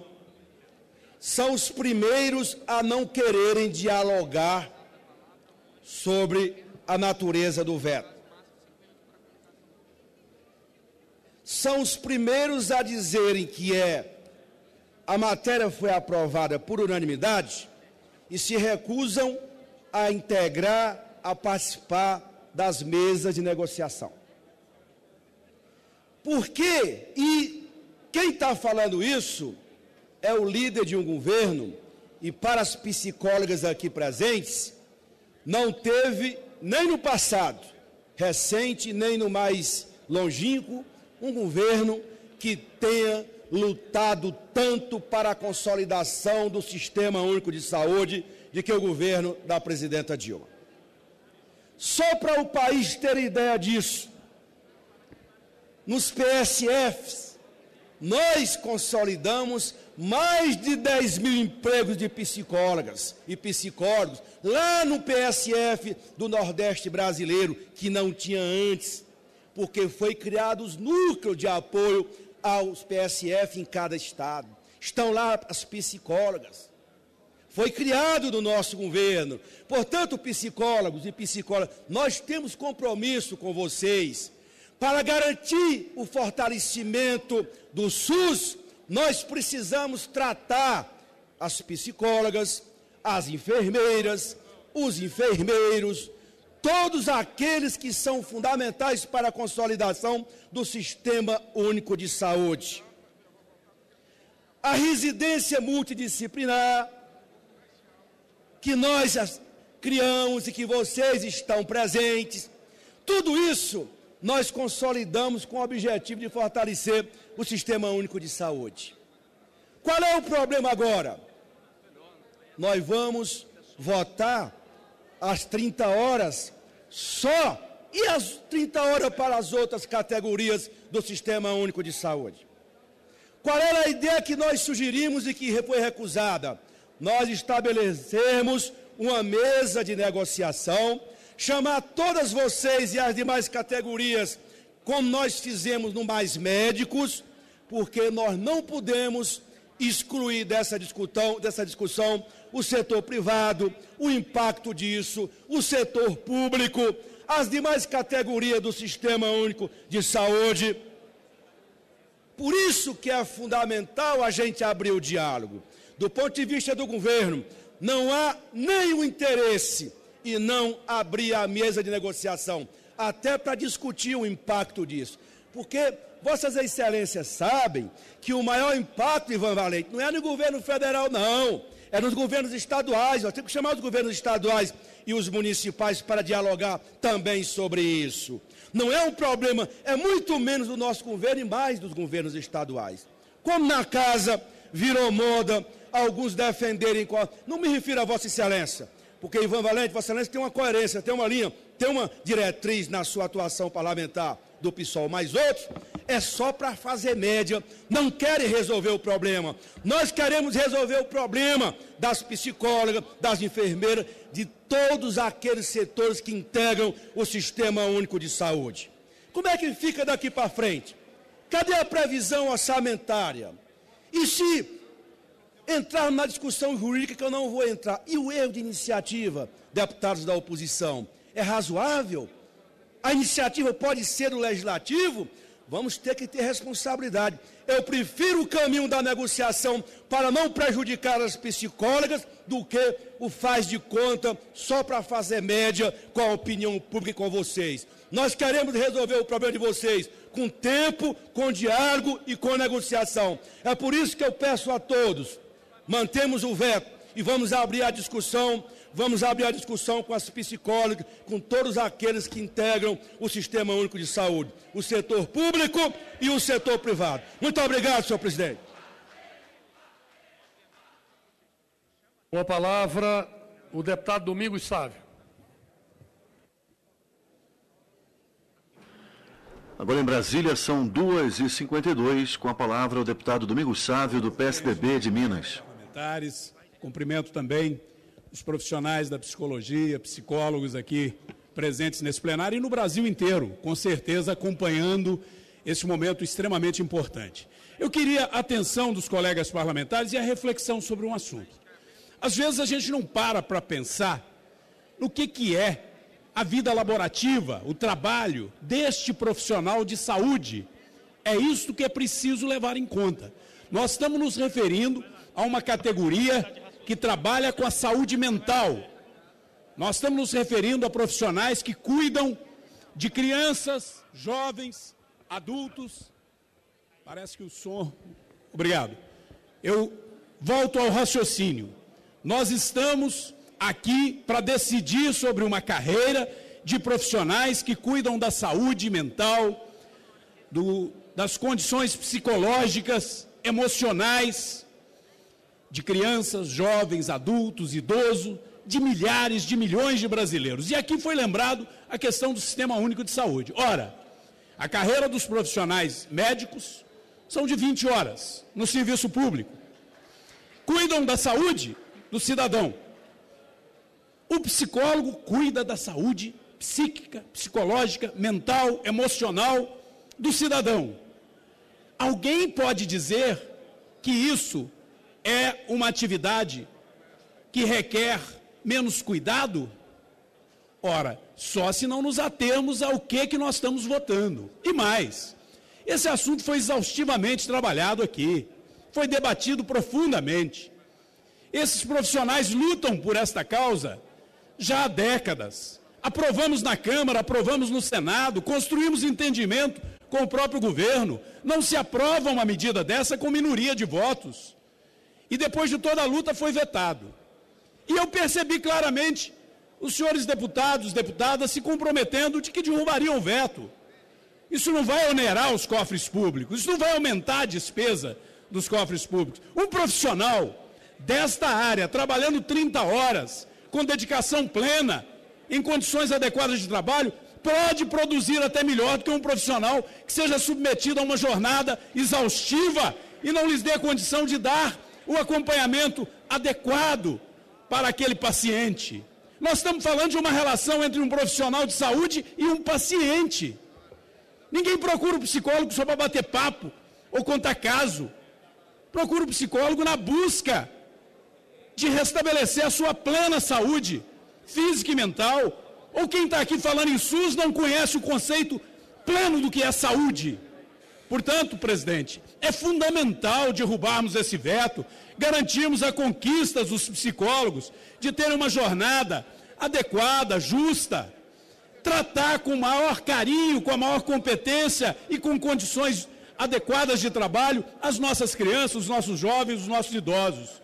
são os primeiros a não quererem dialogar sobre a natureza do veto. São os primeiros a dizerem que a matéria foi aprovada por unanimidade e se recusam a integrar, a participar das mesas de negociação. Por quê? E quem está falando isso é o líder de um governo, e para as psicólogas aqui presentes, não teve, nem no passado recente, nem no mais longínquo, um governo que tenha lutado tanto para a consolidação do Sistema Único de Saúde de que o governo da presidenta Dilma. Só para o país ter ideia disso, nos PSFs, nós consolidamos mais de 10 mil empregos de psicólogas e psicólogos, lá no PSF do Nordeste brasileiro, que não tinha antes, porque foi criado os núcleos de apoio aos PSF em cada estado. Estão lá as psicólogas. Foi criado no nosso governo. Portanto, psicólogos e psicólogas, nós temos compromisso com vocês. Para garantir o fortalecimento do SUS, nós precisamos tratar as psicólogas, as enfermeiras, os enfermeiros, todos aqueles que são fundamentais para a consolidação do Sistema Único de Saúde. A residência multidisciplinar, que nós criamos e que vocês estão presentes, tudo isso nós consolidamos com o objetivo de fortalecer o Sistema Único de Saúde. Qual é o problema agora? Nós vamos votar às 30 horas só, e às 30 horas para as outras categorias do Sistema Único de Saúde. Qual era a ideia que nós sugerimos e que foi recusada? Nós estabelecermos uma mesa de negociação, chamar todas vocês e as demais categorias, como nós fizemos no Mais Médicos, porque nós não podemos excluir dessa discussão o setor privado, o impacto disso, o setor público, as demais categorias do Sistema Único de Saúde. Por isso que é fundamental a gente abrir o diálogo. Do ponto de vista do governo, não há nenhum interesse em não abrir a mesa de negociação, até para discutir o impacto disso. Porque Vossas Excelências sabem que o maior impacto, Ivan Valente, não é no governo federal, não. É nos governos estaduais. Nós temos que chamar os governos estaduais e os municipais para dialogar também sobre isso. Não é um problema, é muito menos do nosso governo e mais dos governos estaduais. Como na casa virou moda alguns defenderem... Não me refiro a Vossa Excelência, porque Ivan Valente, Vossa Excelência tem uma coerência, tem uma linha, tem uma diretriz na sua atuação parlamentar do PSOL, mas outros é só para fazer média, não querem resolver o problema. Nós queremos resolver o problema das psicólogas, das enfermeiras, de todos aqueles setores que integram o Sistema Único de Saúde. Como é que fica daqui para frente? Cadê a previsão orçamentária? E se entrar na discussão jurídica, que eu não vou entrar, e o erro de iniciativa, deputados da oposição, é razoável? A iniciativa pode ser do Legislativo? Vamos ter que ter responsabilidade. Eu prefiro o caminho da negociação para não prejudicar as psicólogas do que o faz de conta só para fazer média com a opinião pública e com vocês. Nós queremos resolver o problema de vocês com tempo, com diálogo e com negociação. É por isso que eu peço a todos, mantemos o veto e vamos abrir a discussão com as psicólogas, com todos aqueles que integram o Sistema Único de Saúde, o setor público e o setor privado. Muito obrigado, senhor presidente. Com a palavra, o deputado Domingos Sávio. Agora em Brasília são 2h52, com a palavra o deputado Domingos Sávio, do PSDB de Minas. Cumprimento também os profissionais da psicologia, psicólogos aqui presentes nesse plenário e no Brasil inteiro, com certeza acompanhando esse momento extremamente importante. Eu queria a atenção dos colegas parlamentares e a reflexão sobre um assunto. Às vezes a gente não para pensar no que é a vida laborativa, o trabalho deste profissional de saúde. É isso que é preciso levar em conta. Nós estamos nos referindo a uma categoria que trabalha com a saúde mental. Nós estamos nos referindo a profissionais que cuidam de crianças, jovens, adultos. Parece que o som... Obrigado. Eu volto ao raciocínio. Nós estamos aqui para decidir sobre uma carreira de profissionais que cuidam da saúde mental, das condições psicológicas, emocionais, de crianças, jovens, adultos, idosos, de milhares, de milhões de brasileiros. E aqui foi lembrado a questão do Sistema Único de Saúde. Ora, a carreira dos profissionais médicos são de 20 horas no serviço público. Cuidam da saúde do cidadão. O psicólogo cuida da saúde psíquica, psicológica, mental, emocional do cidadão. Alguém pode dizer que isso é uma atividade que requer menos cuidado? Ora, só se não nos atermos ao que nós estamos votando. E mais, esse assunto foi exaustivamente trabalhado aqui, foi debatido profundamente. Esses profissionais lutam por esta causa já há décadas. Aprovamos na Câmara, aprovamos no Senado, construímos entendimento com o próprio governo. Não se aprova uma medida dessa com minoria de votos. E depois de toda a luta foi vetado. E eu percebi claramente os senhores deputados, deputadas se comprometendo de que derrubariam o veto. Isso não vai onerar os cofres públicos, isso não vai aumentar a despesa dos cofres públicos. Um profissional desta área, trabalhando 30 horas, com dedicação plena, em condições adequadas de trabalho, pode produzir até melhor do que um profissional que seja submetido a uma jornada exaustiva e não lhes dê a condição de dar o acompanhamento adequado para aquele paciente. Nós estamos falando de uma relação entre um profissional de saúde e um paciente. Ninguém procura um psicólogo só para bater papo ou contar caso. Procura um psicólogo na busca de restabelecer a sua plena saúde física e mental. Ou quem está aqui falando em SUS não conhece o conceito pleno do que é saúde. Portanto, presidente, é fundamental derrubarmos esse veto, garantirmos a conquista dos psicólogos de terem uma jornada adequada, justa, tratar com maior carinho, com a maior competência e com condições adequadas de trabalho as nossas crianças, os nossos jovens, os nossos idosos.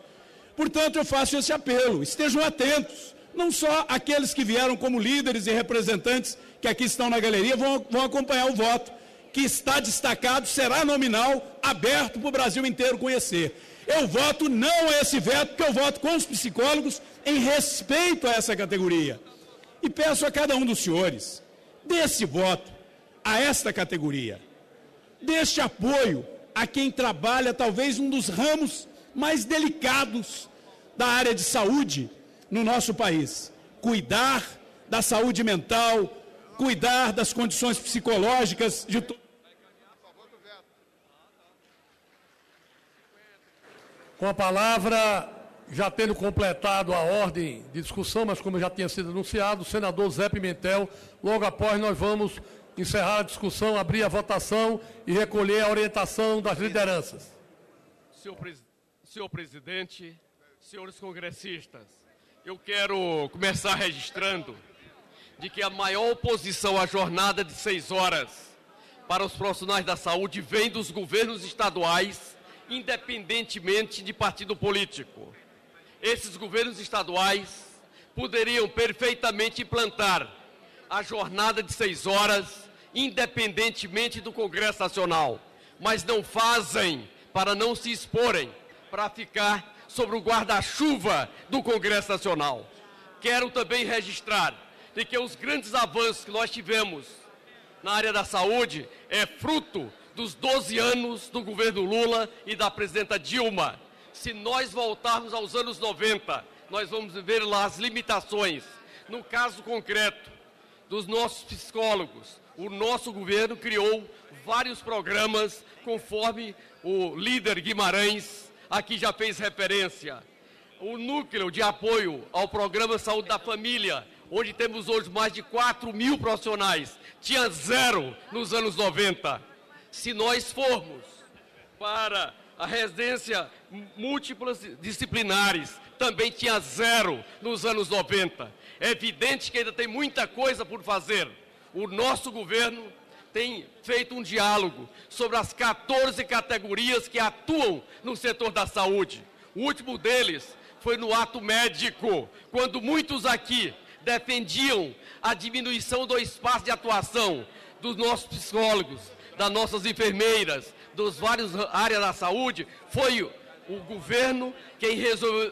Portanto, eu faço esse apelo, estejam atentos, não só aqueles que vieram como líderes e representantes que aqui estão na galeria vão acompanhar o voto, que está destacado, será nominal, aberto para o Brasil inteiro conhecer. Eu voto não a esse veto, porque eu voto com os psicólogos em respeito a essa categoria. E peço a cada um dos senhores, dê esse voto a esta categoria, dê este apoio a quem trabalha talvez um dos ramos mais delicados da área de saúde no nosso país. Cuidar da saúde mental, cuidar das condições psicológicas de todos. Com a palavra, já tendo completado a ordem de discussão, mas como já tinha sido anunciado, o senador Zé Pimentel, logo após nós vamos encerrar a discussão, abrir a votação e recolher a orientação das lideranças. Senhor presidente, senhores congressistas, eu quero começar registrando de que a maior oposição à jornada de 6 horas para os profissionais da saúde vem dos governos estaduais, independentemente de partido político. Esses governos estaduais poderiam perfeitamente implantar a jornada de 6 horas, independentemente do Congresso Nacional, mas não fazem para não se exporem, para ficar sobre o guarda-chuva do Congresso Nacional. Quero também registrar de que os grandes avanços que nós tivemos na área da saúde é fruto dos 12 anos do governo Lula e da presidenta Dilma. Se nós voltarmos aos anos 90, nós vamos ver lá as limitações. No caso concreto dos nossos psicólogos, o nosso governo criou vários programas, conforme o líder Guimarães aqui já fez referência. O núcleo de apoio ao programa Saúde da Família, onde temos hoje mais de 4.000 profissionais, tinha 0 nos anos 90. Se nós formos para a residência múltiplas disciplinares, também tinha 0 nos anos 90. É evidente que ainda tem muita coisa por fazer. O nosso governo tem feito um diálogo sobre as 14 categorias que atuam no setor da saúde. O último deles foi no ato médico, quando muitos aqui defendiam a diminuição do espaço de atuação dos nossos psicólogos, das nossas enfermeiras, dos vários áreas da saúde. Foi o governo quem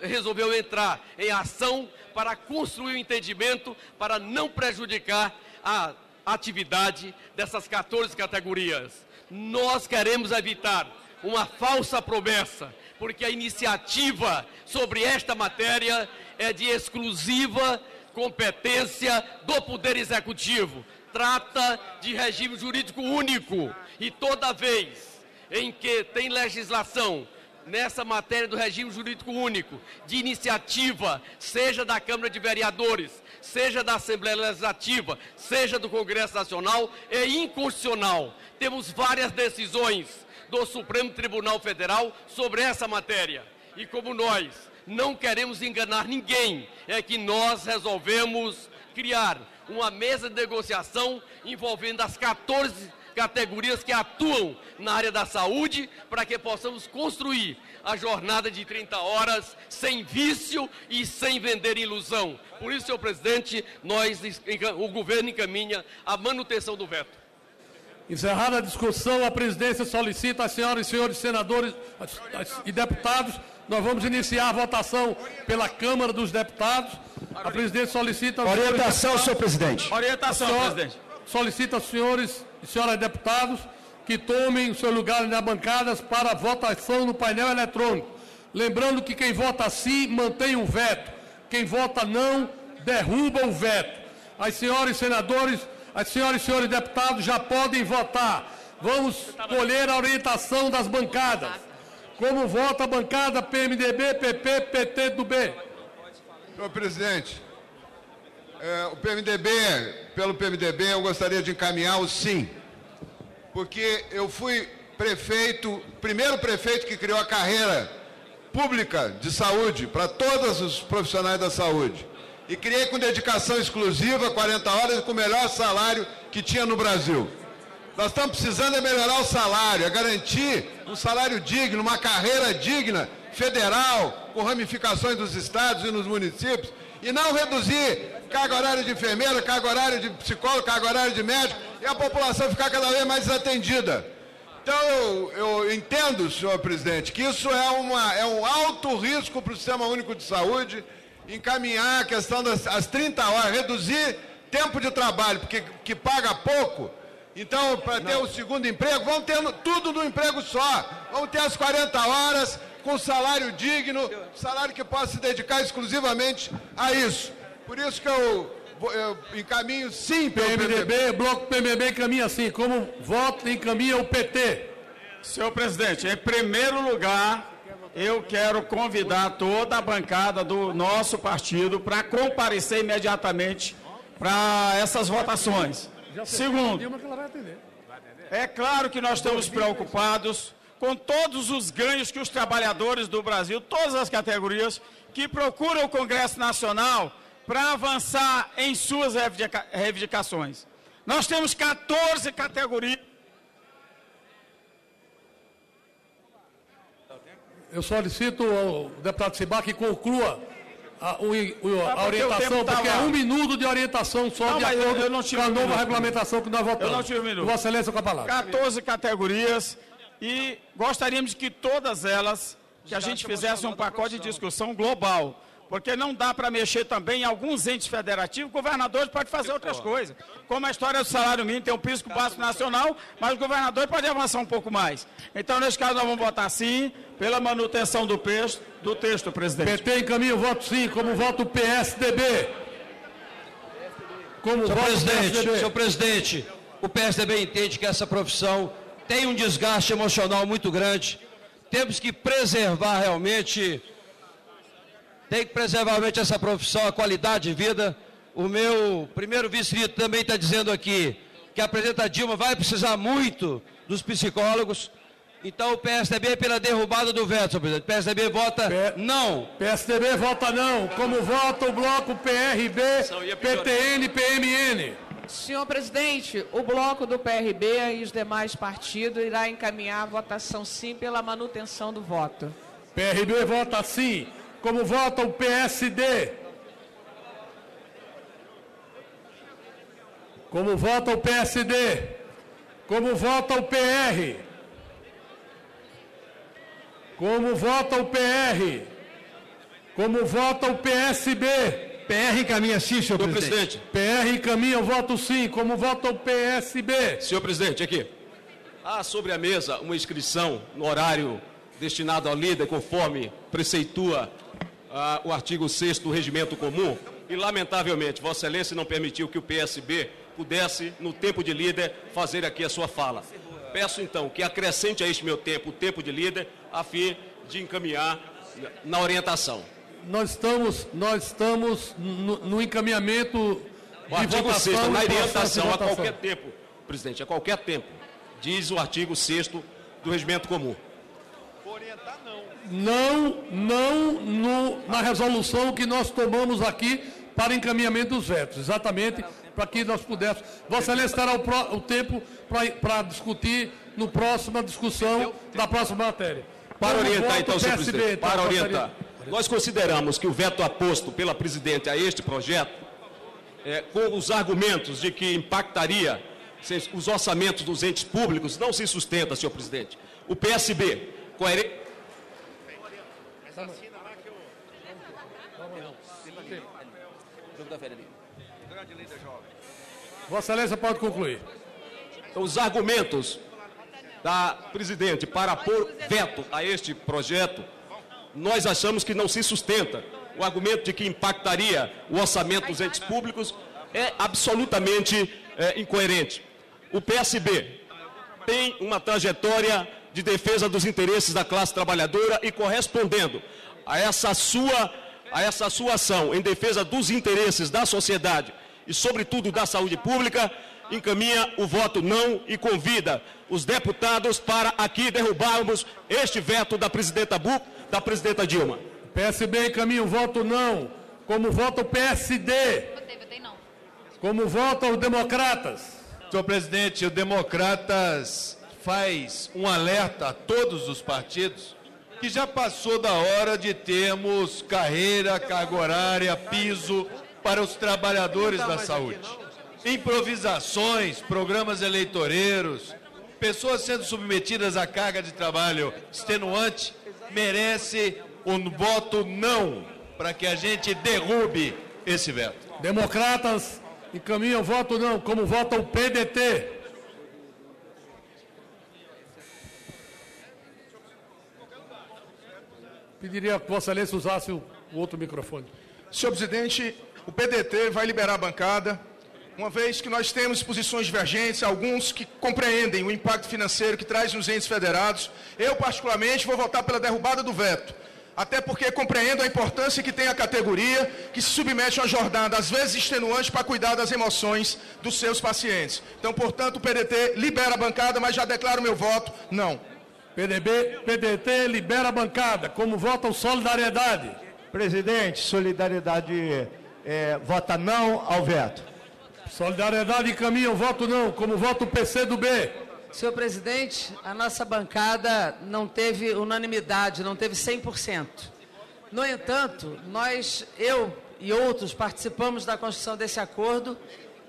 resolveu entrar em ação para construir um entendimento para não prejudicar a atividade dessas 14 categorias. Nós queremos evitar uma falsa promessa, porque a iniciativa sobre esta matéria é de exclusiva competência do Poder Executivo. Trata de regime jurídico único e toda vez em que tem legislação nessa matéria do regime jurídico único, de iniciativa, seja da Câmara de Vereadores, seja da Assembleia Legislativa, seja do Congresso Nacional, é inconstitucional. Temos várias decisões do Supremo Tribunal Federal sobre essa matéria. E como nós não queremos enganar ninguém, é que nós resolvemos criar uma mesa de negociação envolvendo as 14 categorias que atuam na área da saúde, para que possamos construir a jornada de 30 horas sem vício e sem vender ilusão. Por isso, senhor presidente, o governo encaminha a manutenção do veto. Encerrada a discussão, a presidência solicita às senhoras e senhores senadores e deputados, nós vamos iniciar a votação pela Câmara dos Deputados. A presidência solicita... Orientação, senhor presidente. Orientação, presidente. Solicita aos senhores e senhoras deputados que tomem os seus lugares nas bancadas para votação no painel eletrônico. Lembrando que quem vota sim mantém o veto. Quem vota não derruba o veto. As senhoras e senadores, as senhoras e senhores deputados já podem votar. Vamos colher a orientação das bancadas. Como vota a bancada PMDB, PP, PT do B? Senhor presidente, pelo PMDB, eu gostaria de encaminhar o sim, porque eu fui primeiro prefeito que criou a carreira pública de saúde para todos os profissionais da saúde. E criei com dedicação exclusiva, 40 horas, e com o melhor salário que tinha no Brasil. Nós estamos precisando melhorar o salário, garantir um salário digno, uma carreira digna, federal, com ramificações dos estados e nos municípios, e não reduzir carga horária de enfermeira, carga horária de psicólogo, carga horária de médico, e a população ficar cada vez mais desatendida. Então, eu entendo, senhor presidente, que isso é um alto risco para o Sistema Único de Saúde, encaminhar a questão das 30 horas, reduzir tempo de trabalho, porque que paga pouco. Então, para ter o segundo emprego, vamos ter tudo no emprego só. Vamos ter as 40 horas com salário digno, salário que possa se dedicar exclusivamente a isso. Por isso que eu encaminho sim pelo PMDB. Bloco PMDB encaminha sim. Como voto, encaminha o PT. Senhor presidente, em primeiro lugar, eu quero convidar toda a bancada do nosso partido para comparecer imediatamente para essas votações. Segundo, é claro que nós estamos preocupados com todos os ganhos que os trabalhadores do Brasil, todas as categorias, que procuram o Congresso Nacional para avançar em suas reivindicações. Nós temos 14 categorias. Eu solicito ao deputado Cibá que conclua a orientação, porque é 1 minuto de orientação só, de acordo com a nova regulamentação que nós votamos. Eu não tive 1 minuto. Vossa Excelência com a palavra. 14 categorias e gostaríamos de que todas elas, que a gente fizesse um pacote de discussão global, porque não dá para mexer também em alguns entes federativos, governadores podem fazer outras coisas, como a história do salário mínimo, tem um piso básico nacional, mas os governadores podem avançar um pouco mais. Então, nesse caso, nós vamos votar sim, pela manutenção do texto, presidente. PT encaminha o voto sim, como voto o PSDB. Como voto PSDB. Senhor presidente, o PSDB entende que essa profissão tem um desgaste emocional muito grande. Temos que preservar realmente, essa profissão, a qualidade de vida. O meu primeiro vice-líder também está dizendo aqui que a presidenta Dilma vai precisar muito dos psicólogos. Então o PSDB é pela derrubada do veto, senhor presidente. O PSDB vota não. PSDB vota não. Como vota o bloco PRB, PTN, PMN? Senhor presidente, o bloco do PRB e os demais partidos irá encaminhar a votação sim pela manutenção do voto. PRB vota sim. Como vota o PSD? Como vota o PSD? Como vota o PR? Como vota o PR? Como vota o PSB? PR encaminha sim, senhor presidente. PR encaminha o voto sim. Como vota o PSB? Senhor presidente, aqui. Há sobre a mesa uma inscrição no horário destinado ao líder, conforme preceitua o artigo 6º do Regimento Comum, e, lamentavelmente, Vossa Excelência não permitiu que o PSB pudesse, no tempo de líder, fazer aqui a sua fala. Peço, então, que acrescente a este meu tempo, o tempo de líder, a fim de encaminhar na orientação. Nós estamos no encaminhamento o artigo 6º, na orientação, a qualquer tempo, presidente, a qualquer tempo, diz o artigo 6º do Regimento Comum. na resolução que nós tomamos aqui para encaminhamento dos vetos, exatamente para que nós pudéssemos. Vossa Excelência terá o tempo para discutir no próxima discussão da próxima matéria. Para orientar, então, senhor presidente, para orientar. Gostaria... Nós consideramos que o veto aposto pela presidente a este projeto, com os argumentos de que impactaria os orçamentos dos entes públicos, não se sustenta, senhor presidente. O PSB, coerente... Vossa Excelência pode concluir. Então, os argumentos da presidente para pôr veto a este projeto, nós achamos que não se sustenta. O argumento de que impactaria o orçamento dos entes públicos é absolutamente incoerente. O PSB tem uma trajetória de defesa dos interesses da classe trabalhadora e, correspondendo a essa sua ação em defesa dos interesses da sociedade e, sobretudo, da saúde pública, encaminha o voto não e convida os deputados para aqui derrubarmos este veto da presidenta Dilma. PSB encaminha o voto não, como vota o PSD, como votam os democratas. Senhor presidente, o Democratas faz um alerta a todos os partidos que já passou da hora de termos carreira, carga horária, piso para os trabalhadores da saúde. Improvisações, programas eleitoreiros, pessoas sendo submetidas a carga de trabalho extenuante, merece um voto não para que a gente derrube esse veto. Democratas encaminham voto não, como vota o PDT. Pediria que Vossa Excelência usasse o outro microfone. Senhor presidente, o PDT vai liberar a bancada, uma vez que nós temos posições divergentes, alguns que compreendem o impacto financeiro que traz nos entes federados. Eu, particularmente, vou votar pela derrubada do veto, até porque compreendo a importância que tem a categoria que se submete a uma jornada, às vezes extenuante, para cuidar das emoções dos seus pacientes. Então, portanto, o PDT libera a bancada, mas já declaro meu voto não. PDT libera a bancada. Como vota o Solidariedade? Presidente, Solidariedade vota não ao veto. Solidariedade encaminha o voto não. Como vota o PCdoB? Senhor presidente, a nossa bancada não teve unanimidade, não teve 100%. No entanto, eu e outros participamos da construção desse acordo.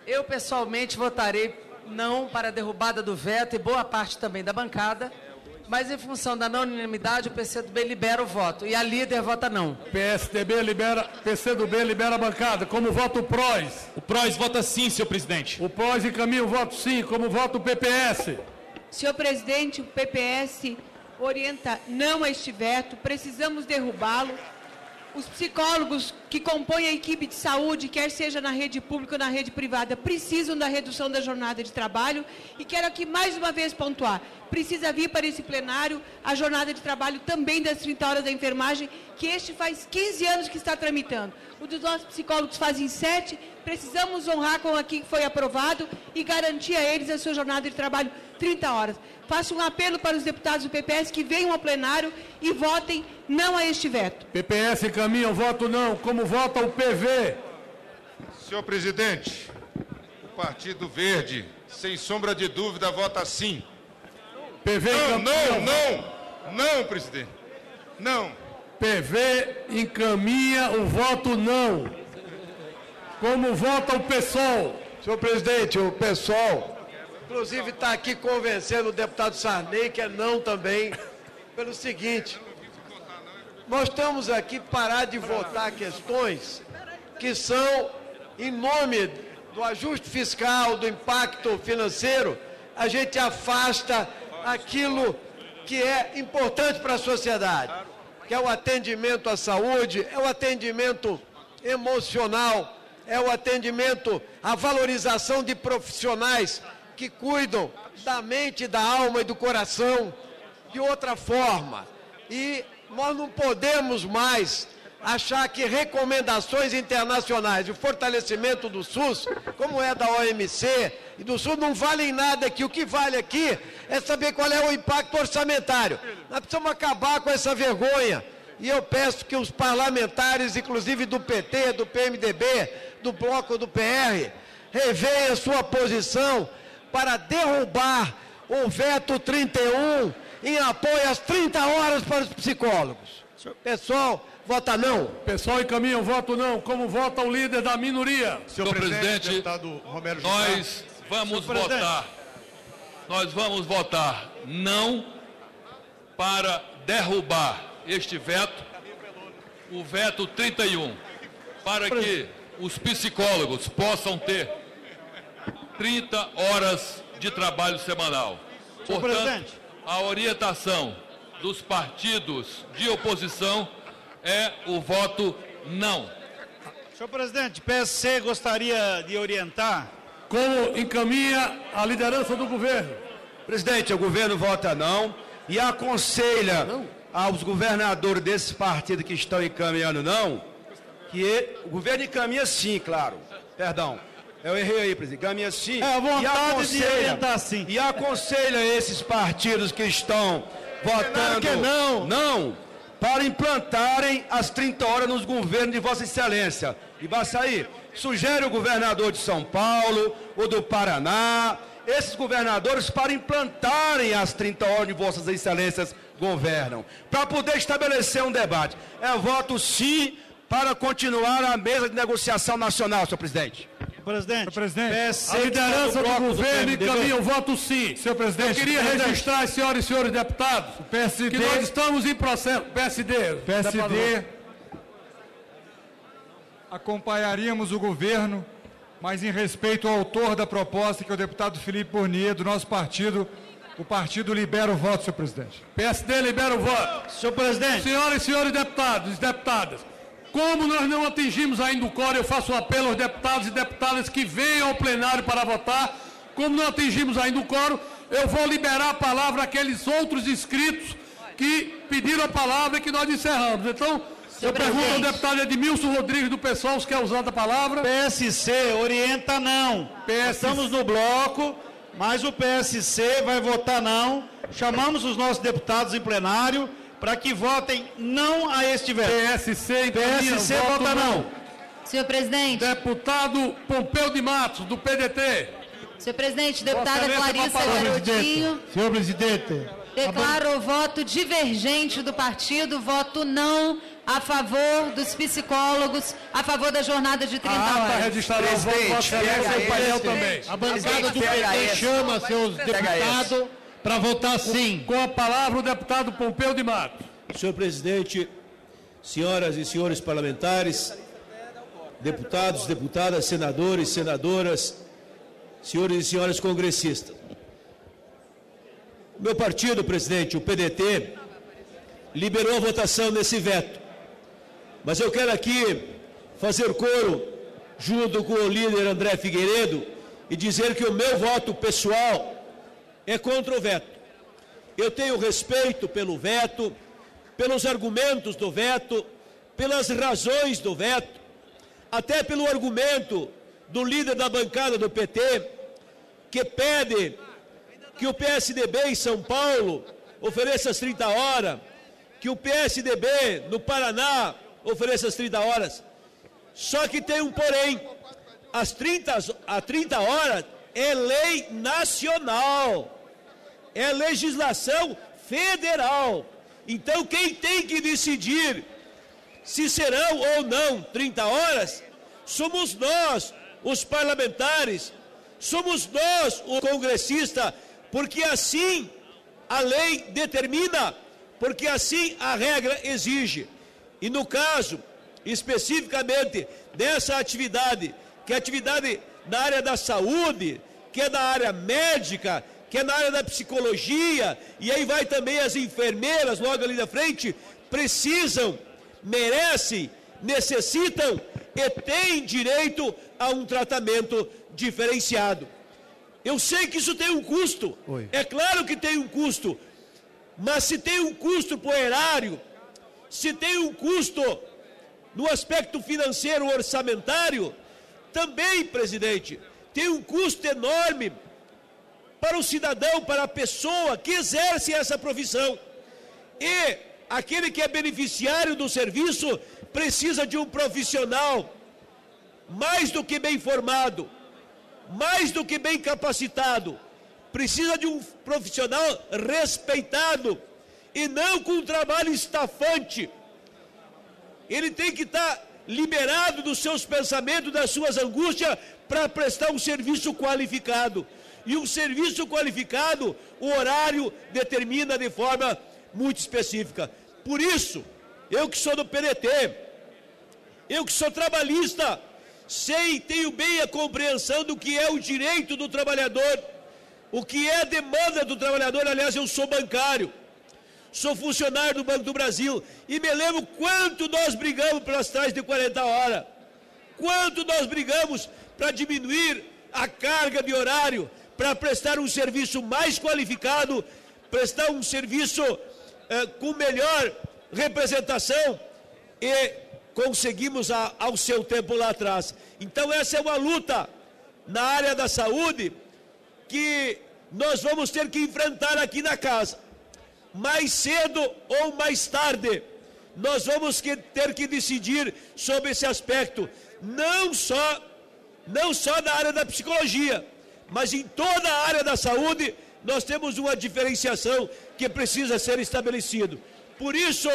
Eu, pessoalmente, votarei não para a derrubada do veto e boa parte também da bancada. Mas, em função da não unanimidade, o PCdoB libera o voto. E a líder vota não. PCdoB libera a bancada. Como vota o PROS? O PROS vota sim, senhor presidente. O PROS encaminha o voto sim. Como vota o PPS? Senhor presidente, o PPS orienta não a este veto. Precisamos derrubá-lo. Os psicólogos que compõem a equipe de saúde, quer seja na rede pública ou na rede privada, precisam da redução da jornada de trabalho. E quero aqui mais uma vez pontuar, precisa vir para esse plenário a jornada de trabalho também das 30 horas da enfermagem, que este faz 15 anos que está tramitando. O dos nossos psicólogos fazem 7, precisamos honrar com aqui que foi aprovado e garantir a eles a sua jornada de trabalho 30 horas. Faço um apelo para os deputados do PPS que venham ao plenário e votem não a este veto. PPS encaminha o voto não. Como vota o PV? Senhor presidente, o Partido Verde, sem sombra de dúvida, vota sim. PV não, presidente. Não. PV encaminha o voto não. Como vota o PSOL? Senhor presidente, o PSOL, inclusive, está aqui convencendo o deputado Sarney, que é não também, pelo seguinte: nós estamos aqui parar de votar questões que são, em nome do ajuste fiscal, do impacto financeiro, a gente afasta aquilo que é importante para a sociedade, que é o atendimento à saúde, é o atendimento emocional, é o atendimento à valorização de profissionais que cuidam da mente, da alma e do coração de outra forma. E nós não podemos mais achar que recomendações internacionais e o fortalecimento do SUS, como é da OMC e do SUS, não valem nada aqui. O que vale aqui é saber qual é o impacto orçamentário. Nós precisamos acabar com essa vergonha. E eu peço que os parlamentares, inclusive do PT, do PMDB, do Bloco do PR, revenham a sua posição para derrubar o veto 31 em apoio às 30 horas para os psicólogos. Pessoal, vota não. Pessoal, encaminha o voto não. Como vota o líder da minoria? Senhor presidente, deputado Romero Jucá, nós vamos votar não para derrubar este veto, o veto 31, para que os psicólogos possam ter 30 horas de trabalho semanal. Portanto, a orientação dos partidos de oposição é o voto não. Senhor presidente, PSC gostaria de orientar. Como encaminha a liderança do governo? Presidente, o governo vota não e aconselha aos governadores desses partidos que estão encaminhando não, que o governo encaminha sim, claro. Perdão, eu errei aí, presidente. Encaminha sim. É a vontade de orientar sim. E aconselha esses partidos que estão votando que não para implantarem as 30 horas nos governos de Vossa Excelência. E basta aí, sugere o governador de São Paulo, o do Paraná, esses governadores para implantarem as 30 horas de Vossas Excelências governam, para poder estabelecer um debate. É voto sim para continuar a mesa de negociação nacional, senhor presidente. Presidente, a liderança do governo encaminha o voto sim. Senhor presidente, eu queria registrar, senhoras e senhores deputados, que nós estamos em processo. PSD. Acompanharíamos o governo, mas em respeito ao autor da proposta, que é o deputado Felipe Bournier, do nosso partido, o partido libera o voto, senhor presidente. PSD libera o voto. Senhor presidente. Senhoras e senhores deputados e deputadas, como nós não atingimos ainda o quórum, eu faço um apelo aos deputados e deputadas que venham ao plenário para votar. Como não atingimos ainda o quórum, eu vou liberar a palavra àqueles outros inscritos que pediram a palavra e que nós encerramos. Então, eu pergunto ao deputado Edmilson Rodrigues do PSOL se quer usar a palavra. PSC orienta não. Estamos no bloco, mas o PSC vai votar não. Chamamos os nossos deputados em plenário para que votem não a este veto. PSC vota não. Senhor presidente. Deputado Pompeu de Matos, do PDT. Senhor presidente, deputada Clarissa Garotinho. Senhor presidente. Declaro o voto divergente do partido, voto não a favor dos psicólogos, a favor da jornada de 30 horas. Registrará o voto, o painel também. A bancada do PT chama seus deputados para votar sim. Com a palavra o deputado Pompeu de Matos. Senhor presidente, senhoras e senhores parlamentares, deputados, deputadas, senadores, senadoras, senhores e senhoras congressistas. O meu partido, presidente, o PDT, liberou a votação nesse veto. Mas eu quero aqui fazer coro junto com o líder André Figueiredo e dizer que o meu voto pessoal é contra o veto. Eu tenho respeito pelo veto, pelos argumentos do veto, pelas razões do veto, até pelo argumento do líder da bancada do PT, que pede que o PSDB em São Paulo ofereça as 30 horas, que o PSDB no Paraná ofereça as 30 horas. Só que tem um porém, a 30 horas é lei nacional, é legislação federal. Então quem tem que decidir se serão ou não 30 horas, somos nós, os parlamentares, somos nós, o congressista, porque assim a lei determina, porque assim a regra exige. E no caso, especificamente dessa atividade, que é atividade na área da saúde, que é na área médica, que é na área da psicologia, e aí vai também as enfermeiras logo ali na frente, precisam, merecem, necessitam e têm direito a um tratamento diferenciado. Eu sei que isso tem um custo, é claro que tem um custo, mas se tem um custo para o erário, se tem um custo no aspecto financeiro orçamentário, também, presidente, tem um custo enorme para o cidadão, para a pessoa que exerce essa profissão. E aquele que é beneficiário do serviço precisa de um profissional mais do que bem formado, mais do que bem capacitado, precisa de um profissional respeitado e não com um trabalho estafante. Ele tem que estar liberado dos seus pensamentos, das suas angústias, para prestar um serviço qualificado. E um serviço qualificado, o horário determina de forma muito específica. Por isso, eu que sou do PDT, eu que sou trabalhista, tenho bem a compreensão do que é o direito do trabalhador, o que é a demanda do trabalhador. Aliás, eu sou bancário, sou funcionário do Banco do Brasil e me lembro quanto nós brigamos pelas tais de 40 horas, quanto nós brigamos para diminuir a carga de horário, para prestar um serviço mais qualificado, prestar um serviço com melhor representação, e conseguimos ao seu tempo lá atrás. Então essa é uma luta na área da saúde que nós vamos ter que enfrentar aqui na casa. Mais cedo ou mais tarde, nós vamos ter que decidir sobre esse aspecto, não só na área da psicologia, mas em toda a área da saúde. Nós temos uma diferenciação que precisa ser estabelecido. Por isso,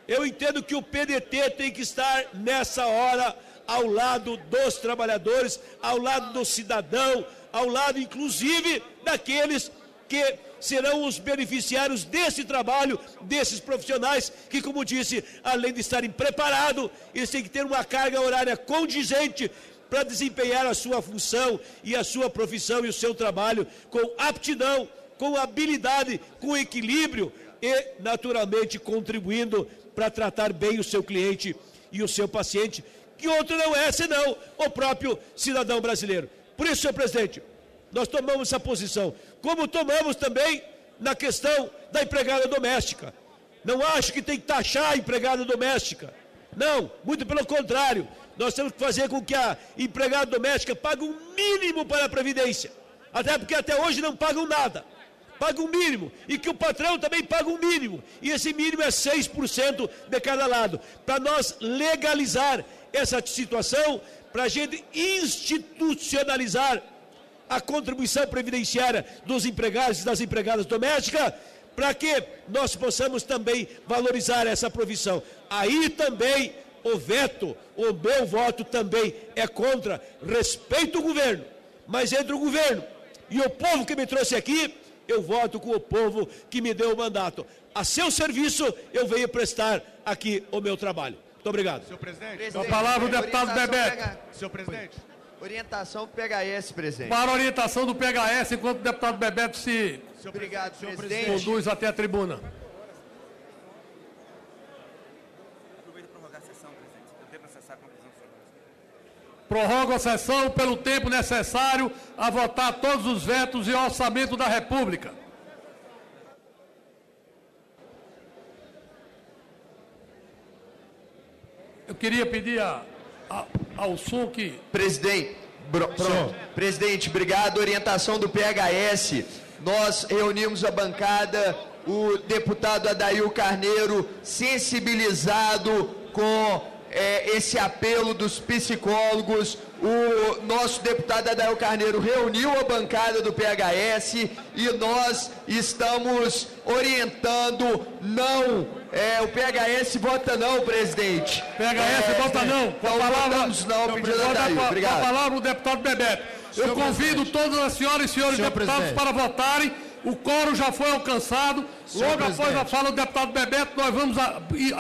eu entendo que o PDT tem que estar nessa hora ao lado dos trabalhadores, ao lado do cidadão, ao lado inclusive daqueles que serão os beneficiários desse trabalho, desses profissionais que, como disse, além de estarem preparados, eles têm que ter uma carga horária condizente para desempenhar a sua função e a sua profissão e o seu trabalho com aptidão, com habilidade, com equilíbrio e, naturalmente, contribuindo para tratar bem o seu cliente e o seu paciente, que outro não é senão o próprio cidadão brasileiro. Por isso, senhor presidente, nós tomamos essa posição, como tomamos também na questão da empregada doméstica. Não acho que tem que taxar a empregada doméstica. Não, muito pelo contrário. Nós temos que fazer com que a empregada doméstica pague um mínimo para a Previdência. Até porque até hoje não pagam nada. Pagam um mínimo. E que o patrão também paga um mínimo. E esse mínimo é 6% de cada lado. Para nós legalizar essa situação, para a gente institucionalizar a contribuição previdenciária dos empregados e das empregadas domésticas, para que nós possamos também valorizar essa profissão. Aí também o veto, o meu voto também é contra. Respeito o governo, mas entre o governo e o povo que me trouxe aqui, eu voto com o povo que me deu o mandato. A seu serviço eu venho prestar aqui o meu trabalho. Muito obrigado. Senhor presidente. Com a palavra o deputado Bebeto. Senhor presidente. Orientação do PHS, presidente. Para a orientação do PHS, enquanto o deputado Bebeto se Obrigado, senhor presidente. conduz até a tribuna. Prorroga a sessão pelo tempo necessário a votar todos os vetos e orçamento da República. Eu queria pedir ao som que... Presidente, presidente, obrigado. Orientação do PHS. Nós reunimos a bancada, o deputado Adail Carneiro, sensibilizado com esse apelo dos psicólogos. O nosso deputado Adail Carneiro reuniu a bancada do PHS e nós estamos orientando não. O PHS vota não, presidente. PHS vota não. Com a palavra, votamos não, pedido Adail. Obrigado. Com a palavra o deputado Bebeto. Eu convido todas as senhoras e senhores deputados para votarem. O quórum já foi alcançado. Logo após a fala do deputado Bebeto, nós vamos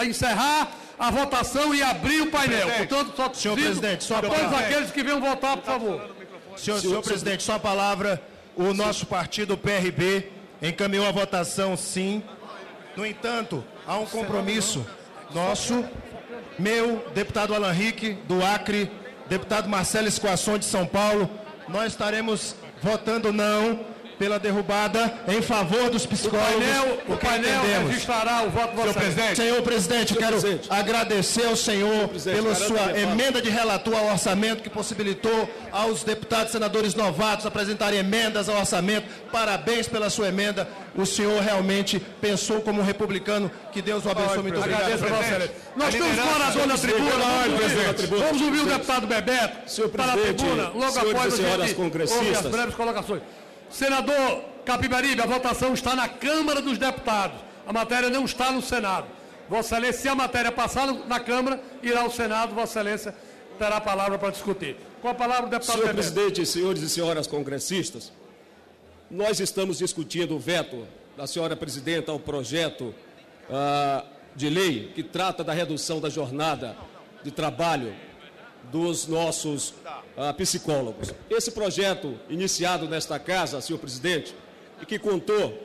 encerrar a votação e abrir o painel. Portanto, só senhor presidente, só a todos palavra. aqueles que venham votar, por favor. Senhor presidente, só a palavra. O nosso partido, o PRB, encaminhou a votação sim. No entanto, há um compromisso nosso, meu, deputado Alan Rick, do Acre, deputado Marcelo Escoaçon, de São Paulo. Nós estaremos votando não pela derrubada em favor dos psicólogos. O painel registrará o voto do Vossa Excelência. Senhor presidente, quero agradecer ao senhor pela sua emenda de relator ao orçamento que possibilitou aos deputados e senadores novatos apresentarem emendas ao orçamento. Parabéns pela sua emenda. O senhor realmente pensou como um republicano. Que Deus o abençoe. Muito obrigado. Agradeço a Vossa Excelência. Nós temos um orador na tribuna. Vamos ouvir o deputado Bebeto para a tribuna. Logo após a gente ouve as breves colocações. Senador Capibaribe, a votação está na Câmara dos Deputados. A matéria não está no Senado. Vossa Excelência, se a matéria passar na Câmara, irá ao Senado. Vossa Excelência terá a palavra para discutir. Com a palavra o deputado Senhor Bebeto. presidente, senhores e senhoras congressistas, nós estamos discutindo o veto da senhora presidenta ao projeto de lei que trata da redução da jornada de trabalho dos nossos psicólogos. Esse projeto, iniciado nesta casa, senhor presidente, e que contou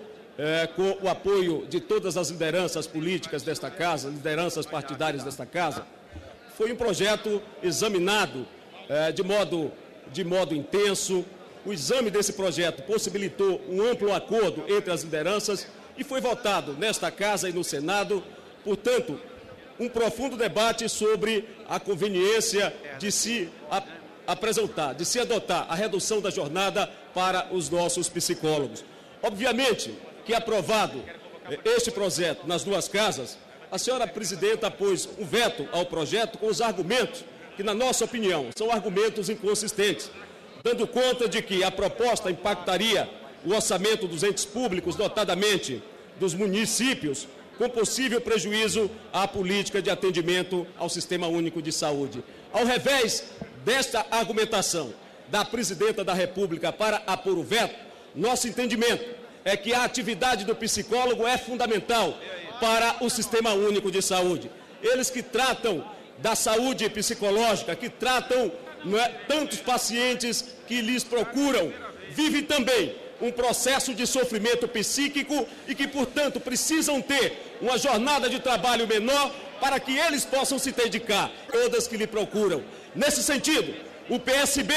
com o apoio de todas as lideranças políticas desta casa, lideranças partidárias desta casa, foi um projeto examinado de modo intenso. O exame desse projeto possibilitou um amplo acordo entre as lideranças e foi votado nesta casa e no Senado. Portanto, um profundo debate sobre a conveniência de se apresentar, de se adotar a redução da jornada para os nossos psicólogos. Obviamente que, aprovado este projeto nas duas casas, a senhora presidenta pôs um veto ao projeto com os argumentos que, na nossa opinião, são argumentos inconsistentes, dando conta de que a proposta impactaria o orçamento dos entes públicos, notadamente dos municípios, com possível prejuízo à política de atendimento ao Sistema Único de Saúde. Ao revés desta argumentação da presidenta da República para apor o veto, nosso entendimento é que a atividade do psicólogo é fundamental para o Sistema Único de Saúde. Eles que tratam da saúde psicológica, que tratam tantos pacientes que lhes procuram, vivem também um processo de sofrimento psíquico e que, portanto, precisam ter uma jornada de trabalho menor para que eles possam se dedicar, todas que lhe procuram. Nesse sentido, o PSB,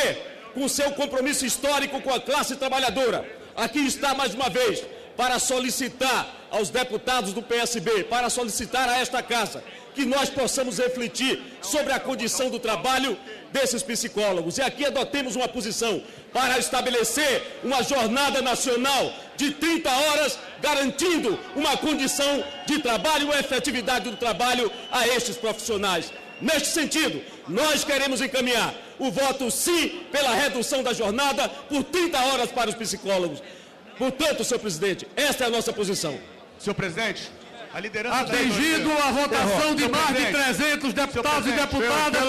com seu compromisso histórico com a classe trabalhadora, aqui está mais uma vez para solicitar aos deputados do PSB, para solicitar a esta casa, que nós possamos refletir sobre a condição do trabalho desses psicólogos. E aqui adotemos uma posição para estabelecer uma jornada nacional de 30 horas, garantindo uma condição de trabalho, uma efetividade do trabalho a estes profissionais. Neste sentido, nós queremos encaminhar o voto sim pela redução da jornada por 30 horas para os psicólogos. Portanto, senhor presidente, esta é a nossa posição. Senhor presidente, a liderança atingido a votação de mais de 300 deputados e deputadas,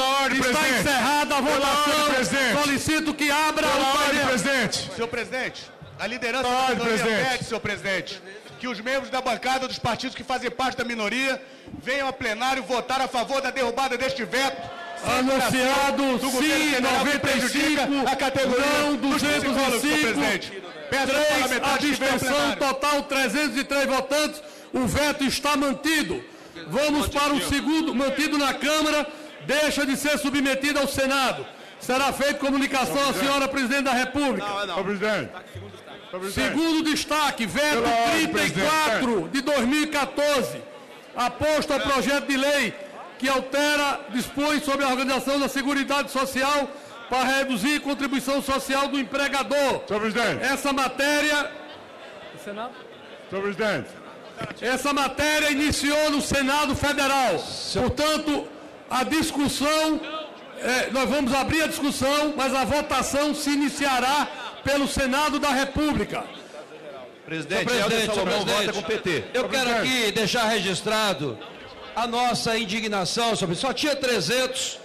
está encerrada a votação. Solicito que abra o painel. Senhor presidente, a liderança da minoria pede, senhor presidente, que os membros da bancada dos partidos que fazem parte da minoria venham a plenário votar a favor da derrubada deste veto. Anunciado sim 95, a categoria não 205, 3 abstenção, total 303 votantes. O veto está mantido. Vamos para o segundo, mantido na Câmara, deixa de ser submetido ao Senado. Será feita comunicação à senhora Presidente da República. Segundo destaque, veto 34 de 2014, aposto ao projeto de lei que dispõe sobre a organização da Seguridade Social para reduzir a contribuição social do empregador. Senhor presidente. Essa matéria... Senado? Senhor presidente. Essa matéria iniciou no Senado Federal. Portanto, a discussão, nós vamos abrir a discussão, mas a votação se iniciará pelo Senado da República. Presidente, Salomão vota com o PT. Eu quero aqui deixar registrado a nossa indignação sobre isso. Só tinha 300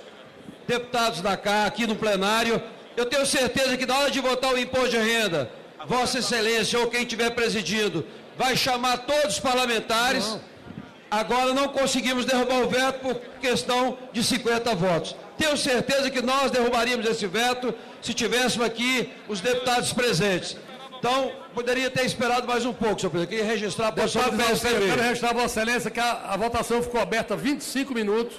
deputados da cá aqui no plenário. Eu tenho certeza que na hora de votar o imposto de renda, Vossa Excelência ou quem estiver presidindo vai chamar todos os parlamentares. Agora não conseguimos derrubar o veto por questão de 50 votos. Tenho certeza que nós derrubaríamos esse veto se tivéssemos aqui os deputados presentes. Então, poderia ter esperado mais um pouco, senhor presidente. Queria registrar a posição do PSDB. Eu quero registrar, Vossa Excelência, que a votação ficou aberta 25 minutos.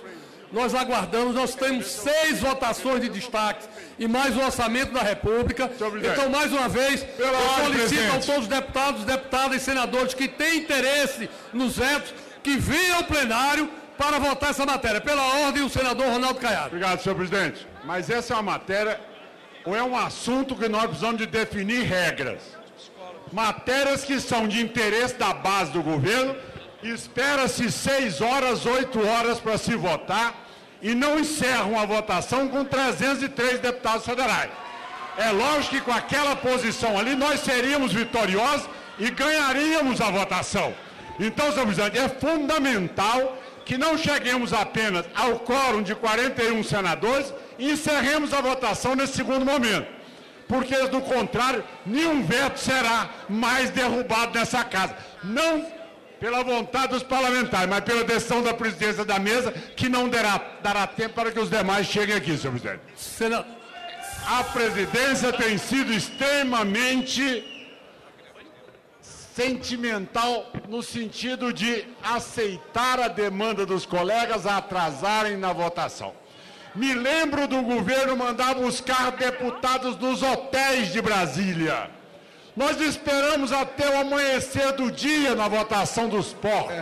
nós aguardamos, nós temos 6 votações de destaque e mais o orçamento da República. Então, mais uma vez, eu solicito a todos os deputados, deputadas e senadores que têm interesse nos vetos, que venham ao plenário para votar essa matéria. Pela ordem, o senador Ronaldo Caiado. Obrigado, senhor presidente. Mas essa é uma matéria, ou é um assunto que nós precisamos de definir regras. Matérias que são de interesse da base do governo, espera-se 6 horas, 8 horas para se votar e não encerram a votação com 303 deputados federais. É lógico que com aquela posição ali nós seríamos vitoriosos e ganharíamos a votação. Então, senhor presidente, é fundamental que não cheguemos apenas ao quórum de 41 senadores e encerremos a votação nesse segundo momento. Porque, do contrário, nenhum veto será mais derrubado nessa casa. Não pela vontade dos parlamentares, mas pela decisão da presidência da mesa, que não dará tempo para que os demais cheguem aqui, senhor presidente. A presidência tem sido extremamente sentimental no sentido de aceitar a demanda dos colegas a atrasarem na votação. Me lembro do governo mandar buscar deputados dos hotéis de Brasília. Nós esperamos até o amanhecer do dia na votação dos portos.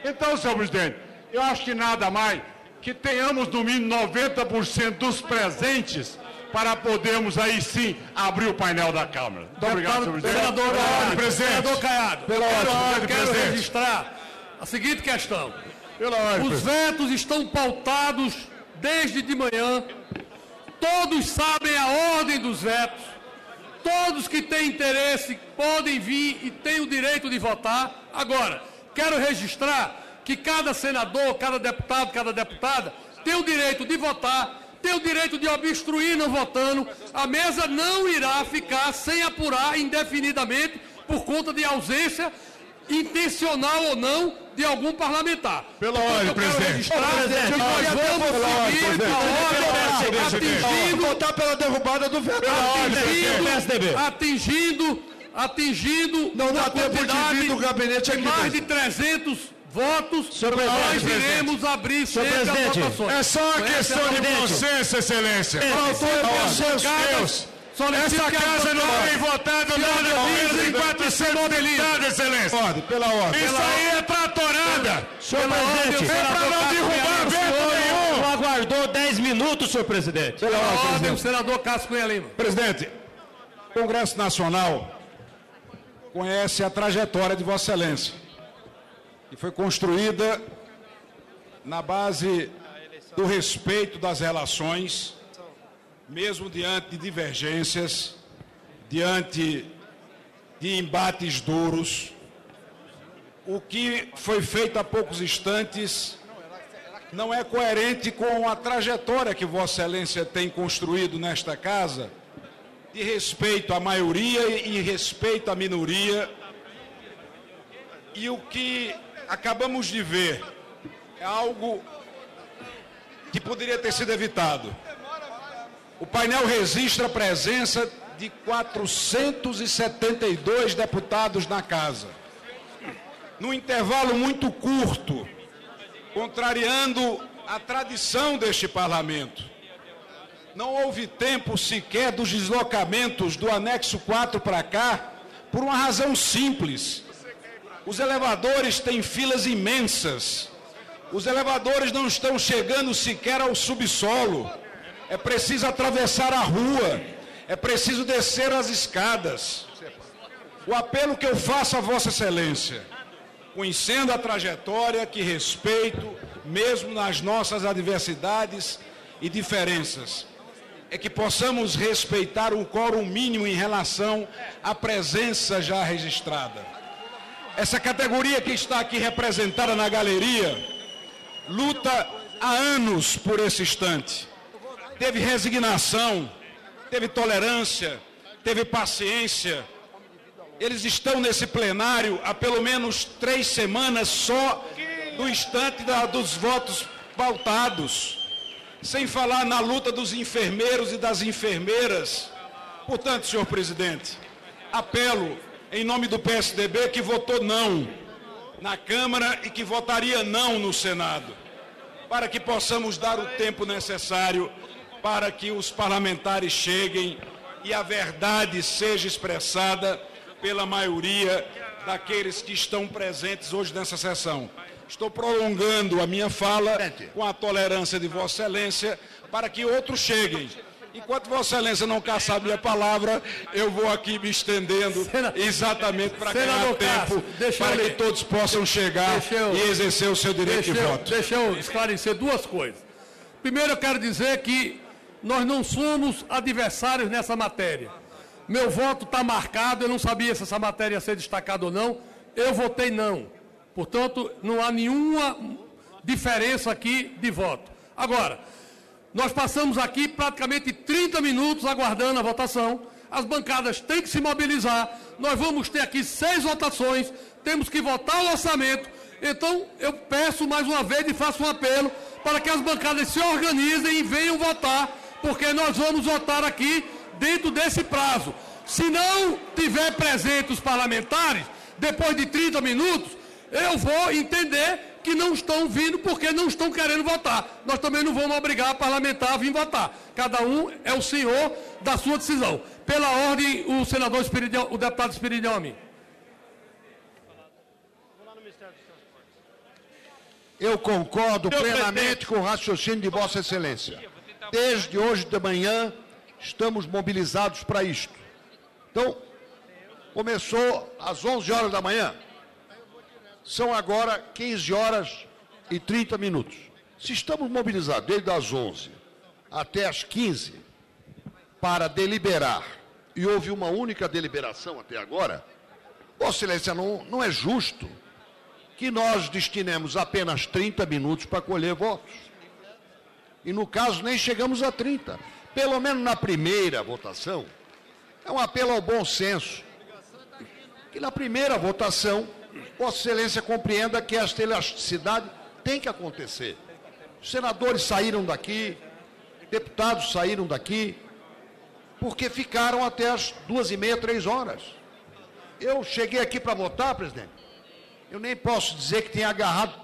Então, senhor presidente, eu acho que nada mais que tenhamos no mínimo 90% dos presentes para podermos aí sim abrir o painel da Câmara. Muito obrigado, senhor presidente. Senador Caiado, quero registrar a seguinte questão. Os vetos estão pautados desde de manhã. Todos sabem a ordem dos vetos. Todos que têm interesse podem vir e têm o direito de votar. Agora, quero registrar que cada senador, cada deputado, cada deputada tem o direito de votar, tem o direito de obstruir não votando. A mesa não irá ficar sem apurar indefinidamente por conta de ausência intencional ou não de algum parlamentar. Pela ordem, presidente. Nós vamos seguir a ordem, atingindo... votar pela derrubada do veto. Atingindo não dá tempo de vir do gabinete aqui, mais de 300 votos, nós iremos abrir sempre as votações. É só uma questão de bom senso, excelência. Essa casa não tem votado nada menos em 400 deputados, excelência. Pela ordem. Isso aí é tratorada. Senhor presidente, é para não derrubar veto nenhum. Não aguardou 10 minutos, senhor presidente. Pela ordem, o senador Cássio Cunha Lima. Presidente, o Congresso Nacional conhece a trajetória de Vossa Excelência, que foi construída na base do respeito das relações, mesmo diante de divergências, diante de embates duros. O que foi feito há poucos instantes não é coerente com a trajetória que Vossa Excelência tem construído nesta casa, de respeito à maioria e respeito à minoria. E o que acabamos de ver é algo que poderia ter sido evitado. O painel registra a presença de 472 deputados na casa. Num intervalo muito curto, contrariando a tradição deste parlamento. Não houve tempo sequer dos deslocamentos do anexo 4 para cá, por uma razão simples. Os elevadores têm filas imensas. Os elevadores não estão chegando sequer ao subsolo. É preciso atravessar a rua. É preciso descer as escadas. O apelo que eu faço a Vossa Excelência, conhecendo a trajetória que respeito, mesmo nas nossas adversidades e diferenças, é que possamos respeitar o quórum mínimo em relação à presença já registrada. Essa categoria que está aqui representada na galeria luta há anos por esse instante. Teve resignação, teve tolerância, teve paciência. Eles estão nesse plenário há pelo menos 3 semanas só do instante dos votos pautados. Sem falar na luta dos enfermeiros e das enfermeiras. Portanto, senhor presidente, apelo em nome do PSDB, que votou não na Câmara e que votaria não no Senado, para que possamos dar o tempo necessário para que os parlamentares cheguem e a verdade seja expressada pela maioria daqueles que estão presentes hoje nessa sessão. Estou prolongando a minha fala com a tolerância de Vossa Excelência para que outros cheguem. Enquanto Vossa Excelência não caçar a minha palavra, eu vou aqui me estendendo exatamente para ganhar tempo, para que todos possam chegar e exercer o seu direito de voto. Deixa eu esclarecer duas coisas. Primeiro, eu quero dizer que nós não somos adversários nessa matéria. Meu voto está marcado, eu não sabia se essa matéria ia ser destacada ou não, eu votei não. Portanto, não há nenhuma diferença aqui de voto. Agora, nós passamos aqui praticamente 30 minutos aguardando a votação, as bancadas têm que se mobilizar, nós vamos ter aqui 6 votações, temos que votar o orçamento, então eu peço mais uma vez e faço um apelo para que as bancadas se organizem e venham votar, porque nós vamos votar aqui dentro desse prazo. Se não tiver presente os parlamentares, depois de 30 minutos, eu vou entender que não estão vindo porque não estão querendo votar. Nós também não vamos obrigar a parlamentar a vir votar. Cada um é o senhor da sua decisão. Pela ordem, o senador o deputado Espiridião Amin. Eu concordo plenamente com o raciocínio de Vossa Excelência. Desde hoje de manhã, estamos mobilizados para isto. Então, começou às 11 horas da manhã. São agora 15 horas e 30 minutos. Se estamos mobilizados desde as 11 até as 15 para deliberar, e houve uma única deliberação até agora, Vossa Excelência, não é justo que nós destinemos apenas 30 minutos para colher votos. E, no caso, nem chegamos a 30. Pelo menos na primeira votação, é um apelo ao bom senso. Que na primeira votação, Vossa Excelência compreenda que esta elasticidade tem que acontecer. Os senadores saíram daqui, deputados saíram daqui, porque ficaram até as 2h30, 3 horas. Eu cheguei aqui para votar, presidente. Eu nem posso dizer que tenha agarrado.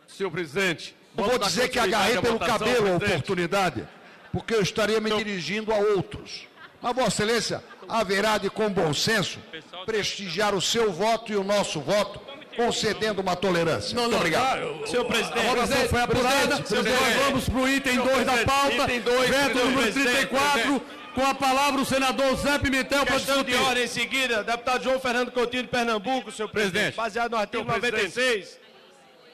Senhor presidente, não vou dizer que agarrei pelo cabelo a oportunidade, porque eu estaria me dirigindo a outros. Mas, Vossa Excelência, haverá de, com bom senso, prestigiar o seu voto e o nosso voto, concedendo uma tolerância. Muito obrigado. Senhor presidente, a votação foi apurada. Nós vamos para o item 2 da pauta, veto número 34, com a palavra o senador Zé Pimentel para discutir. Questão de ordem em seguida, deputado João Fernando Coutinho de Pernambuco, senhor presidente, baseado no artigo 96.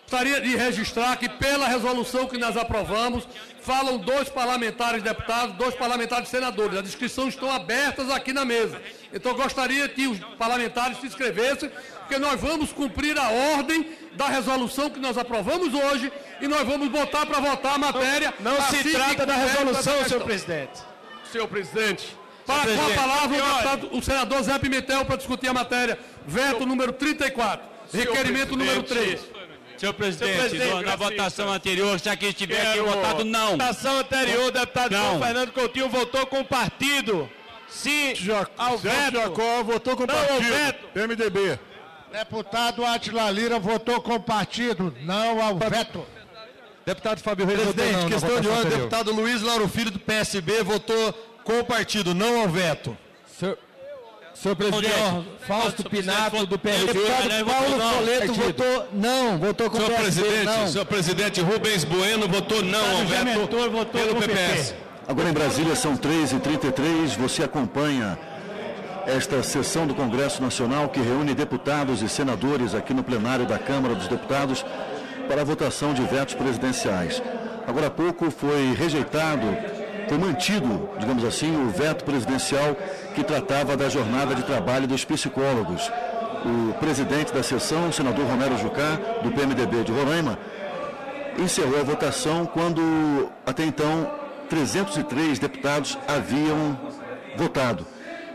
Gostaria de registrar que, pela resolução que nós aprovamos, falam 2 parlamentares deputados, 2 parlamentares senadores. As inscrições estão abertas aqui na mesa. Então, gostaria que os parlamentares se inscrevessem, porque nós vamos cumprir a ordem da resolução que nós aprovamos hoje e nós vamos botar para votar a matéria. Não se trata da resolução, senhor presidente. Senhor presidente. Com a palavra, o senador Zé Pimentel para discutir a matéria. Veto número 34. Requerimento número 3. Senhor presidente, na votação anterior, se aqui estiver aqui votado não. Na votação anterior, o deputado João Fernando Coutinho votou com o partido. Se ao veto, Jacó votou com o partido. PMDB. Deputado Átila Lira votou com o partido, não ao veto. Deputado Fábio Reis votou não. Presidente, questão de ordem, deputado Luiz Lauro Filho do PSB votou com o partido, não ao veto. Senhor presidente, Fausto Pinato do PSB. Deputado Paulo Soleto votou não, votou com o PSB, não. Senhor presidente, Rubens Bueno votou não ao veto pelo PPS. Agora em Brasília são 3h33, você acompanha esta sessão do Congresso Nacional que reúne deputados e senadores aqui no plenário da Câmara dos Deputados para a votação de vetos presidenciais. Agora há pouco foi rejeitado, foi mantido, digamos assim, o veto presidencial que tratava da jornada de trabalho dos psicólogos. O presidente da sessão, o senador Romero Jucá, do PMDB de Roraima, encerrou a votação quando, até então, 303 deputados haviam votado.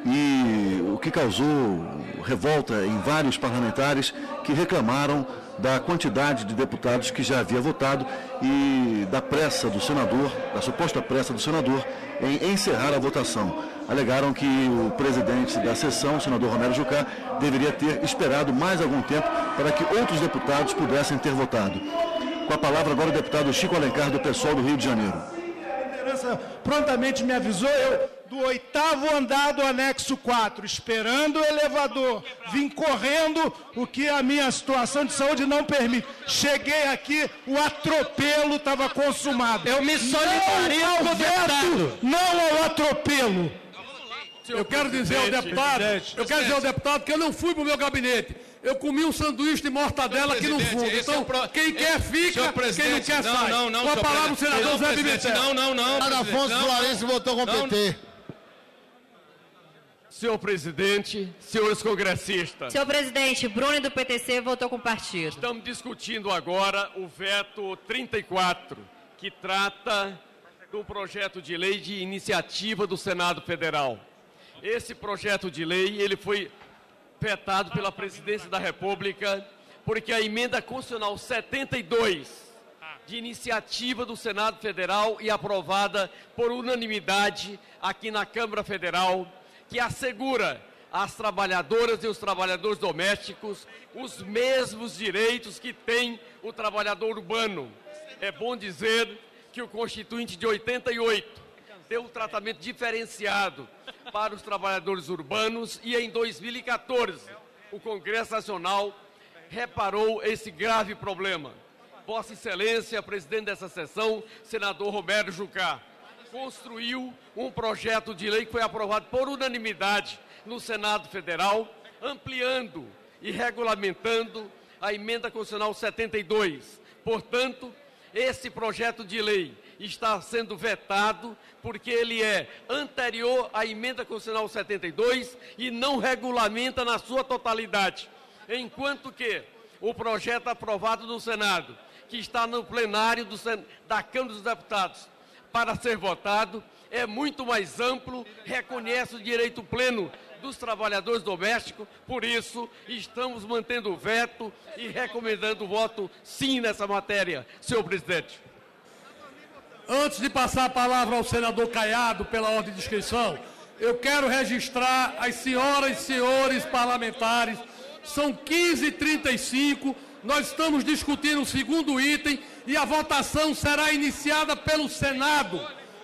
E o que causou revolta em vários parlamentares que reclamaram da quantidade de deputados que já havia votado e da pressa do senador, da suposta pressa do senador em encerrar a votação. Alegaram que o presidente da sessão, o senador Romero Jucá, deveria ter esperado mais algum tempo para que outros deputados pudessem ter votado. Com a palavra agora o deputado Chico Alencar, do PSOL do Rio de Janeiro. A liderança prontamente me avisou, eu do 8º andar do anexo 4, esperando o elevador, vim correndo, o que a minha situação de saúde não permite. Cheguei aqui, o atropelo estava consumado. Eu me solidarizo com o deputado. Não ao atropelo. Eu quero dizer ao deputado que eu não fui para o meu gabinete. Eu comi um sanduíche de mortadela aqui no fundo. Então, quem quer fica, quem não quer sai. Com a palavra o senador Zé Pimentel. Não. Afonso Florencio votou com o PT. Senhor presidente, senhores congressistas. Senhor presidente, Bruno do PTC votou com o partido. Estamos discutindo agora o veto 34, que trata do projeto de lei de iniciativa do Senado Federal. Esse projeto de lei, ele foi vetado pela Presidência da República, porque a emenda constitucional 72, de iniciativa do Senado Federal e aprovada por unanimidade aqui na Câmara Federal, que assegura às trabalhadoras e os trabalhadores domésticos os mesmos direitos que tem o trabalhador urbano. É bom dizer que o Constituinte de 88 deu um tratamento diferenciado para os trabalhadores urbanos e em 2014 o Congresso Nacional reparou esse grave problema. Vossa Excelência, presidente dessa sessão, senador Romero Jucá, construiu um projeto de lei que foi aprovado por unanimidade no Senado Federal, ampliando e regulamentando a emenda constitucional 72. Portanto, esse projeto de lei está sendo vetado porque ele é anterior à emenda constitucional 72 e não regulamenta na sua totalidade. Enquanto que o projeto aprovado no Senado, que está no plenário da Câmara dos Deputados, para ser votado, é muito mais amplo, reconhece o direito pleno dos trabalhadores domésticos, por isso estamos mantendo o veto e recomendando o voto sim nessa matéria, senhor presidente. Antes de passar a palavra ao senador Caiado pela ordem de inscrição, eu quero registrar as senhoras e senhores parlamentares, são 15h35, nós estamos discutindo o segundo item e a votação será iniciada pelo Senado.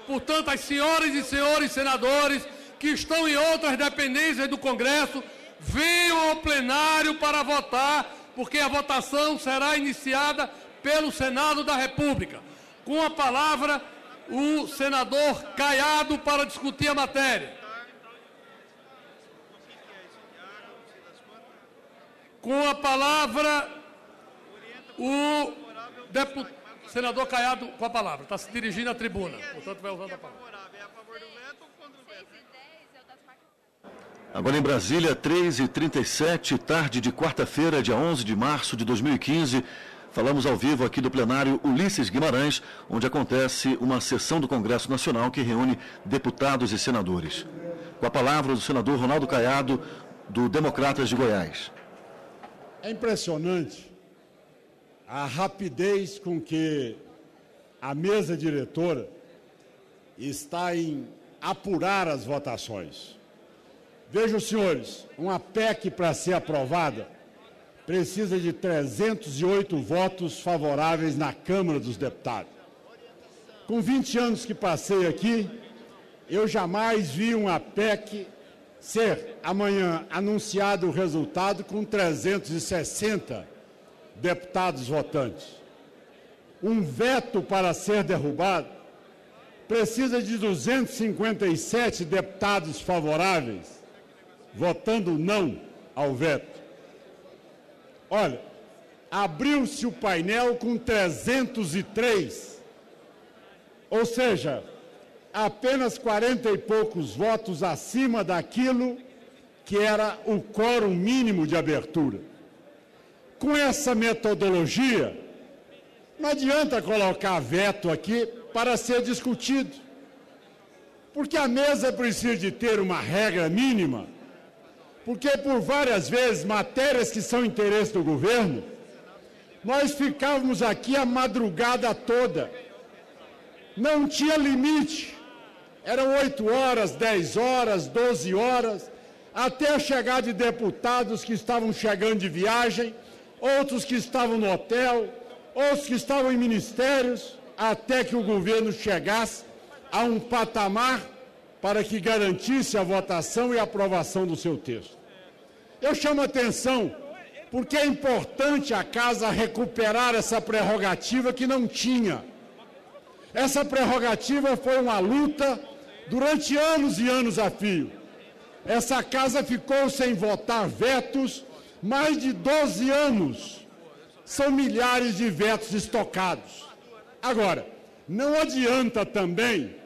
Portanto, as senhoras e senhores senadores que estão em outras dependências do Congresso, venham ao plenário para votar, porque a votação será iniciada pelo Senado da República. Com a palavra, o senador Caiado para discutir a matéria. Com a palavra, o senador Caiado, com a palavra, está se dirigindo à tribuna, portanto vai usando a palavra. Agora em Brasília, 3h37, tarde de quarta-feira, dia 11 de março de 2015, falamos ao vivo aqui do plenário Ulisses Guimarães, onde acontece uma sessão do Congresso Nacional que reúne deputados e senadores. Com a palavra, o senador Ronaldo Caiado, do Democratas de Goiás. É impressionante a rapidez com que a mesa diretora está em apurar as votações. Vejam, senhores, uma PEC para ser aprovada precisa de 308 votos favoráveis na Câmara dos Deputados. Com 20 anos que passei aqui, eu jamais vi uma PEC ser amanhã anunciado o resultado com 360 deputados votantes. Um veto para ser derrubado precisa de 257 deputados favoráveis votando não ao veto. Olha, abriu-se o painel com 303, ou seja, apenas 40 e poucos votos acima daquilo que era o quórum mínimo de abertura. Com essa metodologia, não adianta colocar veto aqui para ser discutido, porque a mesa precisa de ter uma regra mínima, porque por várias vezes, matérias que são interesse do governo, nós ficávamos aqui a madrugada toda, não tinha limite, eram 8 horas, 10 horas, 12 horas, até a chegada de deputados que estavam chegando de viagem, outros que estavam no hotel, os que estavam em ministérios, até que o governo chegasse a um patamar para que garantisse a votação e a aprovação do seu texto. Eu chamo a atenção porque é importante a Casa recuperar essa prerrogativa que não tinha. Essa prerrogativa foi uma luta durante anos e anos a fio. Essa Casa ficou sem votar vetos mais de 12 anos. São milhares de vetos estocados. Agora, não adianta também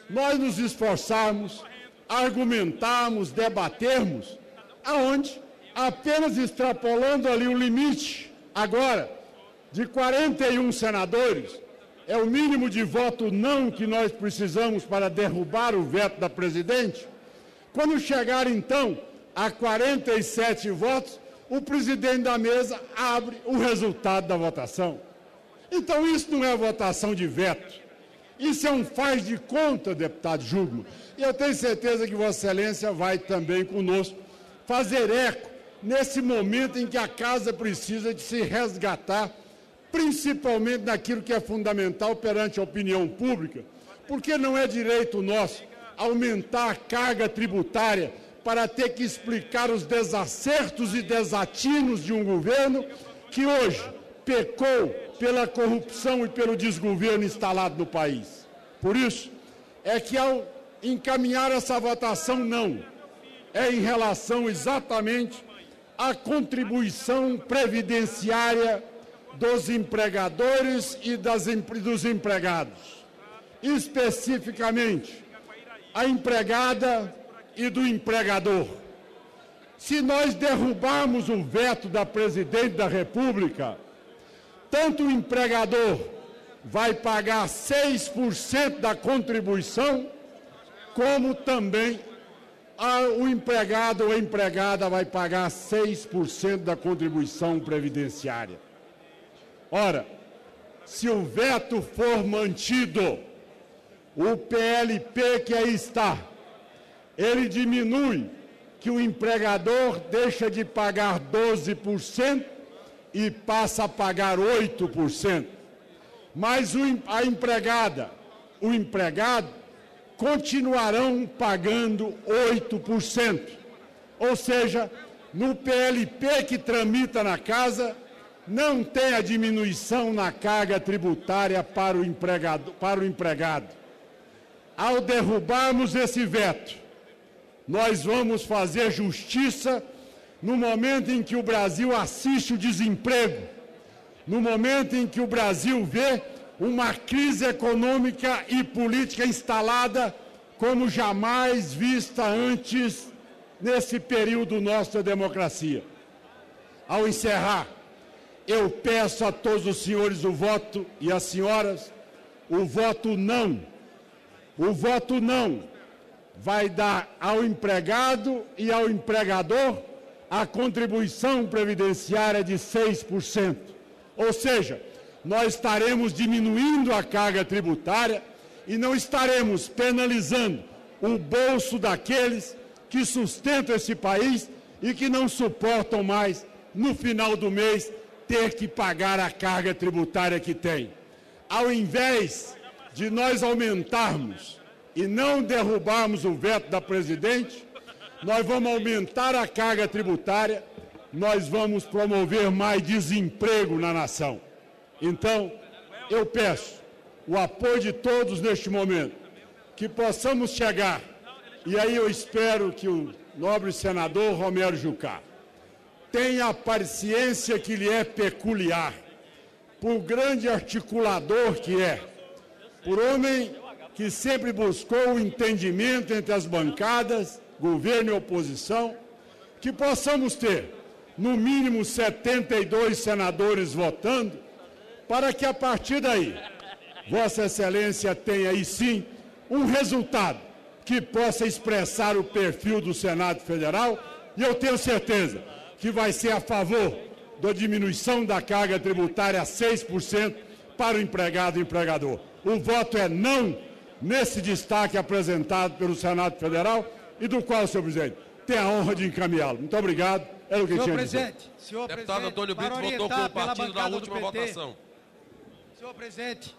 nós nos esforçarmos, argumentarmos, debatermos, aonde apenas extrapolando ali o limite, agora, de 41 senadores, é o mínimo de voto não que nós precisamos para derrubar o veto da presidente. Quando chegar, então, a 47 votos, o presidente da mesa abre o resultado da votação. Então, isso não é votação de veto. Isso é um faz de conta, deputado Jungmann. E eu tenho certeza que Vossa Excelência vai também conosco fazer eco nesse momento em que a Casa precisa de se resgatar, principalmente naquilo que é fundamental perante a opinião pública, porque não é direito nosso aumentar a carga tributária para ter que explicar os desacertos e desatinos de um governo que hoje pecou pela corrupção e pelo desgoverno instalado no país. Por isso, é que ao encaminhar essa votação não, é em relação exatamente à contribuição previdenciária dos empregadores e dos empregados. Especificamente, a empregada e do empregador. Se nós derrubarmos o veto da presidente da República, tanto o empregador vai pagar 6% da contribuição, como também o empregado ou a empregada vai pagar 6% da contribuição previdenciária. Ora, se o veto for mantido, o PLP que aí está, ele diminui que o empregador deixa de pagar 12% e passa a pagar 8%. Mas a empregada, o empregado, continuarão pagando 8%. Ou seja, no PLP que tramita na Casa, não tem a diminuição na carga tributária para o empregado. Ao derrubarmos esse veto, nós vamos fazer justiça no momento em que o Brasil assiste o desemprego, no momento em que o Brasil vê uma crise econômica e política instalada como jamais vista antes nesse período nosso da democracia. Ao encerrar, eu peço a todos os senhores o voto e as senhoras o voto não. O voto não vai dar ao empregado e ao empregador a contribuição previdenciária de 6%. Ou seja, nós estaremos diminuindo a carga tributária e não estaremos penalizando o bolso daqueles que sustentam esse país e que não suportam mais, no final do mês, ter que pagar a carga tributária que tem. Ao invés de nós aumentarmos e não derrubarmos o veto da presidente, nós vamos aumentar a carga tributária, nós vamos promover mais desemprego na nação. Então, eu peço o apoio de todos neste momento, que possamos chegar, e aí eu espero que o nobre senador Romero Jucá tenha a paciência que lhe é peculiar, por grande articulador que é, por homem que sempre buscou o entendimento entre as bancadas, governo e oposição, que possamos ter, no mínimo, 72 senadores votando, para que, a partir daí, Vossa Excelência tenha, aí sim, um resultado que possa expressar o perfil do Senado Federal, e eu tenho certeza que vai ser a favor da diminuição da carga tributária a 6% para o empregado e empregador. O voto é não nesse destaque apresentado pelo Senado Federal e do qual, senhor presidente, tem a honra de encaminhá-lo. Muito obrigado. Era o que tinha a dizer. Deputado Antônio Brito votou com o partido na última votação. Senhor presidente.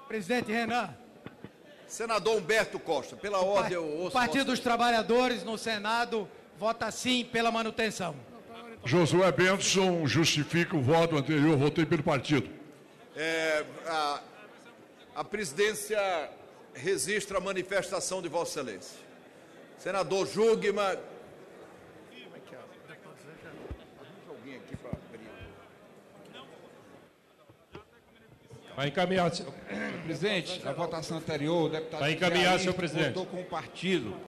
Presidente Renan. Senador Humberto Costa, pela ordem eu ouço... O Partido dos Trabalhadores no Senado vota sim pela manutenção. Josué Benson justifica o voto anterior, votei pelo partido. A presidência registra a manifestação de Vossa Excelência. Senador Jungmann... Vai encaminhar, Presidente, a votação anterior, o deputado vai encaminhar, Jair senhor presidente. votou com o partido.